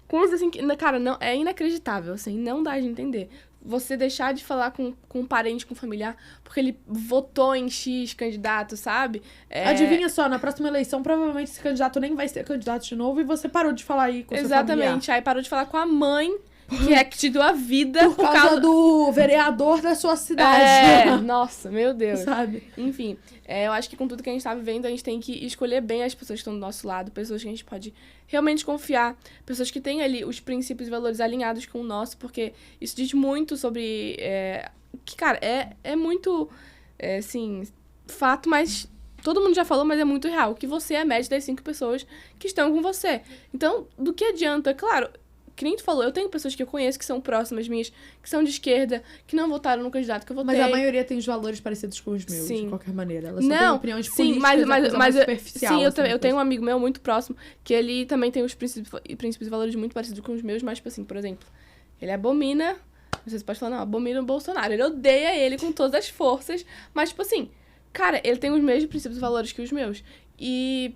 coisas assim que, cara, não, é inacreditável, assim, não dá de entender. Você deixar de falar com um parente, com um familiar, porque ele votou em X candidato, sabe? Adivinha só, na próxima eleição, provavelmente esse candidato nem vai ser candidato de novo e você parou de falar aí com o seu familiar. Exatamente, aí parou de falar com a mãe, que é que te deu a vida Por causa do vereador da sua cidade. Nossa, meu Deus. Sabe? Enfim, eu acho que com tudo que a gente tá vivendo, a gente tem que escolher bem as pessoas que estão do nosso lado, pessoas que a gente pode realmente confiar, pessoas que têm ali os princípios e valores alinhados com o nosso, porque isso diz muito sobre... que, cara, é muito, assim, fato, mas... Todo mundo já falou, mas é muito real, que você é a média das 5 pessoas que estão com você. Então, do que adianta? Claro... Que nem tu falou, eu tenho pessoas que eu conheço que são próximas minhas, que são de esquerda, que não votaram no candidato que eu votei. Mas a maioria tem os valores parecidos com os meus, sim. de qualquer maneira. Elas só têm opiniões políticas, mas superficial. Sim, assim, eu tenho um amigo meu muito próximo, que ele também tem os princípios e valores muito parecidos com os meus, mas, tipo assim, por exemplo, ele abomina, não sei se pode falar, não, abomina o Bolsonaro. Ele odeia ele com todas as forças, mas, tipo assim, cara, ele tem os mesmos princípios e valores que os meus. E,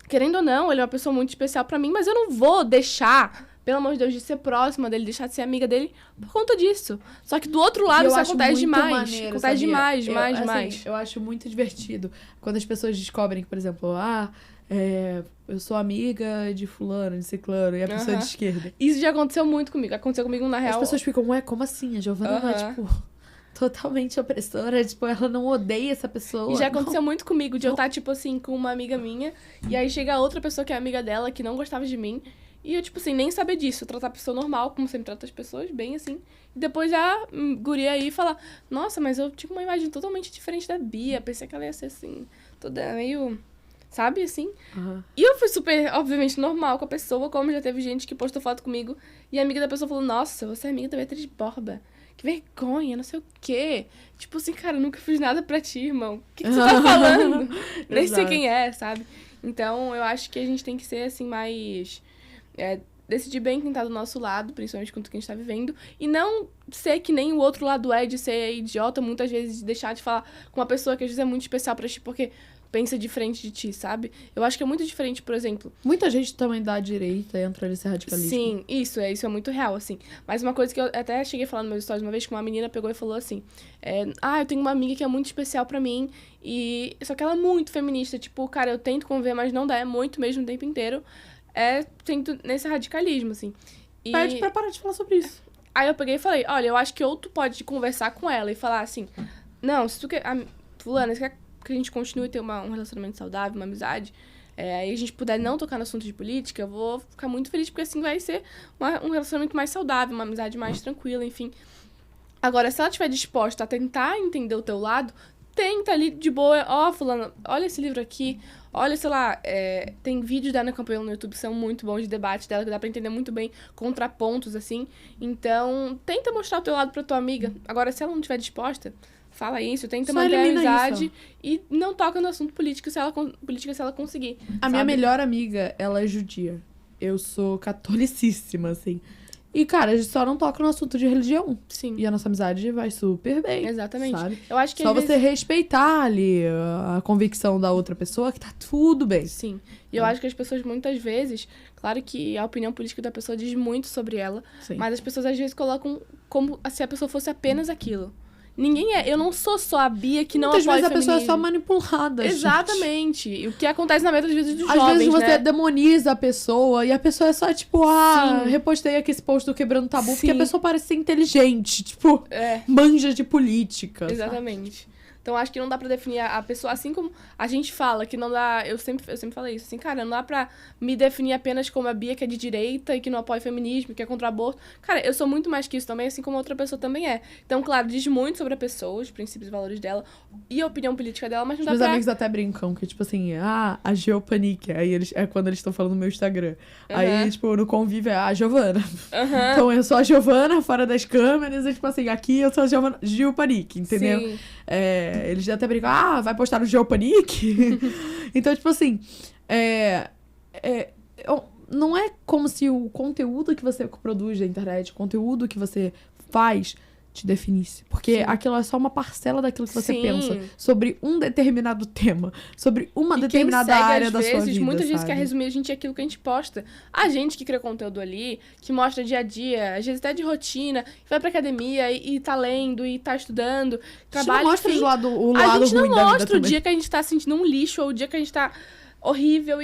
querendo ou não, ele é uma pessoa muito especial pra mim, mas eu não vou deixar... Pelo amor de Deus, de ser próxima dele, deixar de ser amiga dele por conta disso. Só que do outro lado isso acontece demais. Acontece demais. Eu acho muito divertido quando as pessoas descobrem que, por exemplo, eu sou amiga de fulano, de ciclano, e a pessoa é de esquerda. Isso já aconteceu muito comigo. Aconteceu comigo na real. As pessoas ficam, como assim? A Giovana não é, tipo... totalmente opressora, tipo, ela não odeia essa pessoa. E já aconteceu muito comigo, de eu estar, tipo assim, com uma amiga minha, e aí chega outra pessoa que é amiga dela, que não gostava de mim, e eu, tipo assim, nem saber disso, tratar a pessoa normal, como sempre trato as pessoas, bem assim. E depois a guria aí fala, nossa, mas eu tinha uma imagem totalmente diferente da Bia, pensei que ela ia ser assim, toda meio... Sabe, assim? Uhum. E eu fui super, obviamente, normal com a pessoa, como já teve gente que postou foto comigo, e a amiga da pessoa falou, nossa, você é amiga da Beatriz Borba. Que vergonha, não sei o quê. Tipo assim, cara, eu nunca fiz nada pra ti, irmão. O que você tá falando? Nem sei quem é, sabe? Então, eu acho que a gente tem que ser, assim, mais... decidir bem quem tá do nosso lado, principalmente com tudo que a gente tá vivendo, e não ser que nem o outro lado de ser idiota, muitas vezes, de deixar de falar com uma pessoa que às vezes é muito especial pra ti, porque pensa diferente de ti, sabe? Eu acho que é muito diferente, por exemplo... Muita gente também da direita entra nesse radicalismo. Sim, isso é muito real, assim. Mas uma coisa que eu até cheguei a falar nos meus stories uma vez, que uma menina pegou e falou assim, eu tenho uma amiga que é muito especial pra mim, só que ela é muito feminista, tipo, cara, eu tento conviver, mas não dá, é muito mesmo o tempo inteiro. Tento nesse radicalismo, assim. Pede pra parar de falar sobre isso. Aí eu peguei e falei, olha, eu acho que ou tu pode conversar com ela e falar assim, não, se tu quer... Fulana, você quer que a gente continue a ter um relacionamento saudável, uma amizade, aí a gente puder não tocar no assunto de política, eu vou ficar muito feliz, porque assim vai ser um relacionamento mais saudável, uma amizade mais tranquila, enfim. Agora, se ela estiver disposta a tentar entender o teu lado, tenta ali de boa, fulana, olha esse livro aqui, olha, sei lá, tem vídeos da Ana Campanholo no YouTube que são muito bons de debate dela, que dá pra entender muito bem contrapontos, assim. Então, tenta mostrar o teu lado pra tua amiga. Agora, se ela não estiver disposta, fala isso, tenta manter a amizade e não toca no assunto político se ela conseguir. A minha melhor amiga, ela é judia. Eu sou catolicíssima, assim. E, cara, a gente só não toca no assunto de religião. Sim. E a nossa amizade vai super bem. Exatamente. Sabe? Eu acho que só você respeitar ali a convicção da outra pessoa, que tá tudo bem. Sim. E eu acho que as pessoas, muitas vezes... Claro que a opinião política da pessoa diz muito sobre ela. Sim. Mas as pessoas, às vezes, colocam como se a pessoa fosse apenas aquilo. Ninguém é. Eu não sou só a Bia que não apoia o feminismo. Muitas vezes a pessoa é só manipulada, exatamente. Gente. E o que acontece na maioria das vezes dos às jovens, vezes você né? demoniza a pessoa e a pessoa é só tipo, repostei aqui esse post do Quebrando Tabu, Sim. porque a pessoa parece ser inteligente, tipo, manja de política. Exatamente. Sabe? Então, acho que não dá pra definir a pessoa, assim como a gente fala que não dá... Eu sempre falei isso, assim, cara, não dá pra me definir apenas como a Bia, que é de direita e que não apoia o feminismo, que é contra o aborto. Cara, eu sou muito mais que isso também, assim como outra pessoa também é. Então, claro, diz muito sobre a pessoa, os princípios e valores dela e a opinião política dela, mas não dá Meus pra... amigos até brincam, que tipo assim, a Geopanique, aí eles, quando eles estão falando no meu Instagram. Aí, tipo, no convívio é a Giovana. Então, eu sou a Giovana, fora das câmeras, e tipo assim, aqui eu sou a Geopanique, entendeu? Sim. Eles até brincam, vai postar no Geopanic? Então, tipo assim, não é como se o conteúdo que você produz na internet, o conteúdo que você faz, te definisse. Porque aquilo é só uma parcela daquilo que você pensa sobre um determinado tema, sobre uma determinada área da sua vida, muita gente sabe? quer resumir a gente aquilo que a gente posta. A gente que cria conteúdo ali, que mostra dia a dia, às vezes até de rotina, que vai pra academia e tá lendo, e tá estudando, trabalha, não mostra enfim. o lado ruim A gente não da vida mostra o também. dia que a gente tá sentindo um lixo, ou o dia que a gente tá horrível,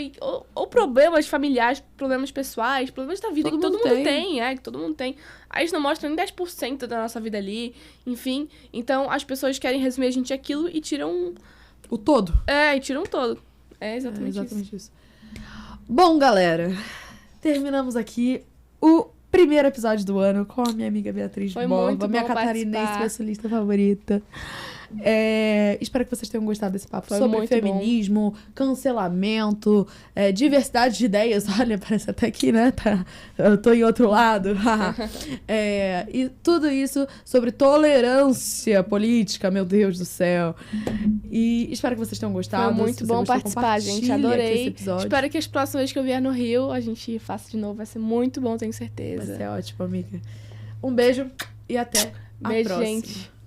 ou problemas familiares, problemas pessoais, problemas da vida que todo mundo tem, que todo mundo tem. A gente não mostra nem 10% da nossa vida ali, enfim. Então, as pessoas querem resumir a gente aquilo e tiram... O todo. E tiram todo. É exatamente isso. Bom, galera, terminamos aqui o primeiro episódio do ano com a minha amiga Beatriz Borba, minha catarinense, minha sulista favorita. Espero que vocês tenham gostado desse papo sobre feminismo, cancelamento, diversidade de ideias. Olha, parece até que, né? Eu tô em outro lado. E tudo isso sobre tolerância política, meu Deus do céu. E espero que vocês tenham gostado. Foi muito bom participar, gente. Adorei. Espero que as próximas vezes que eu vier no Rio, a gente faça de novo. Vai ser muito bom, tenho certeza. Vai ser ótimo, amiga. Um beijo e até a próxima. Beijo, gente.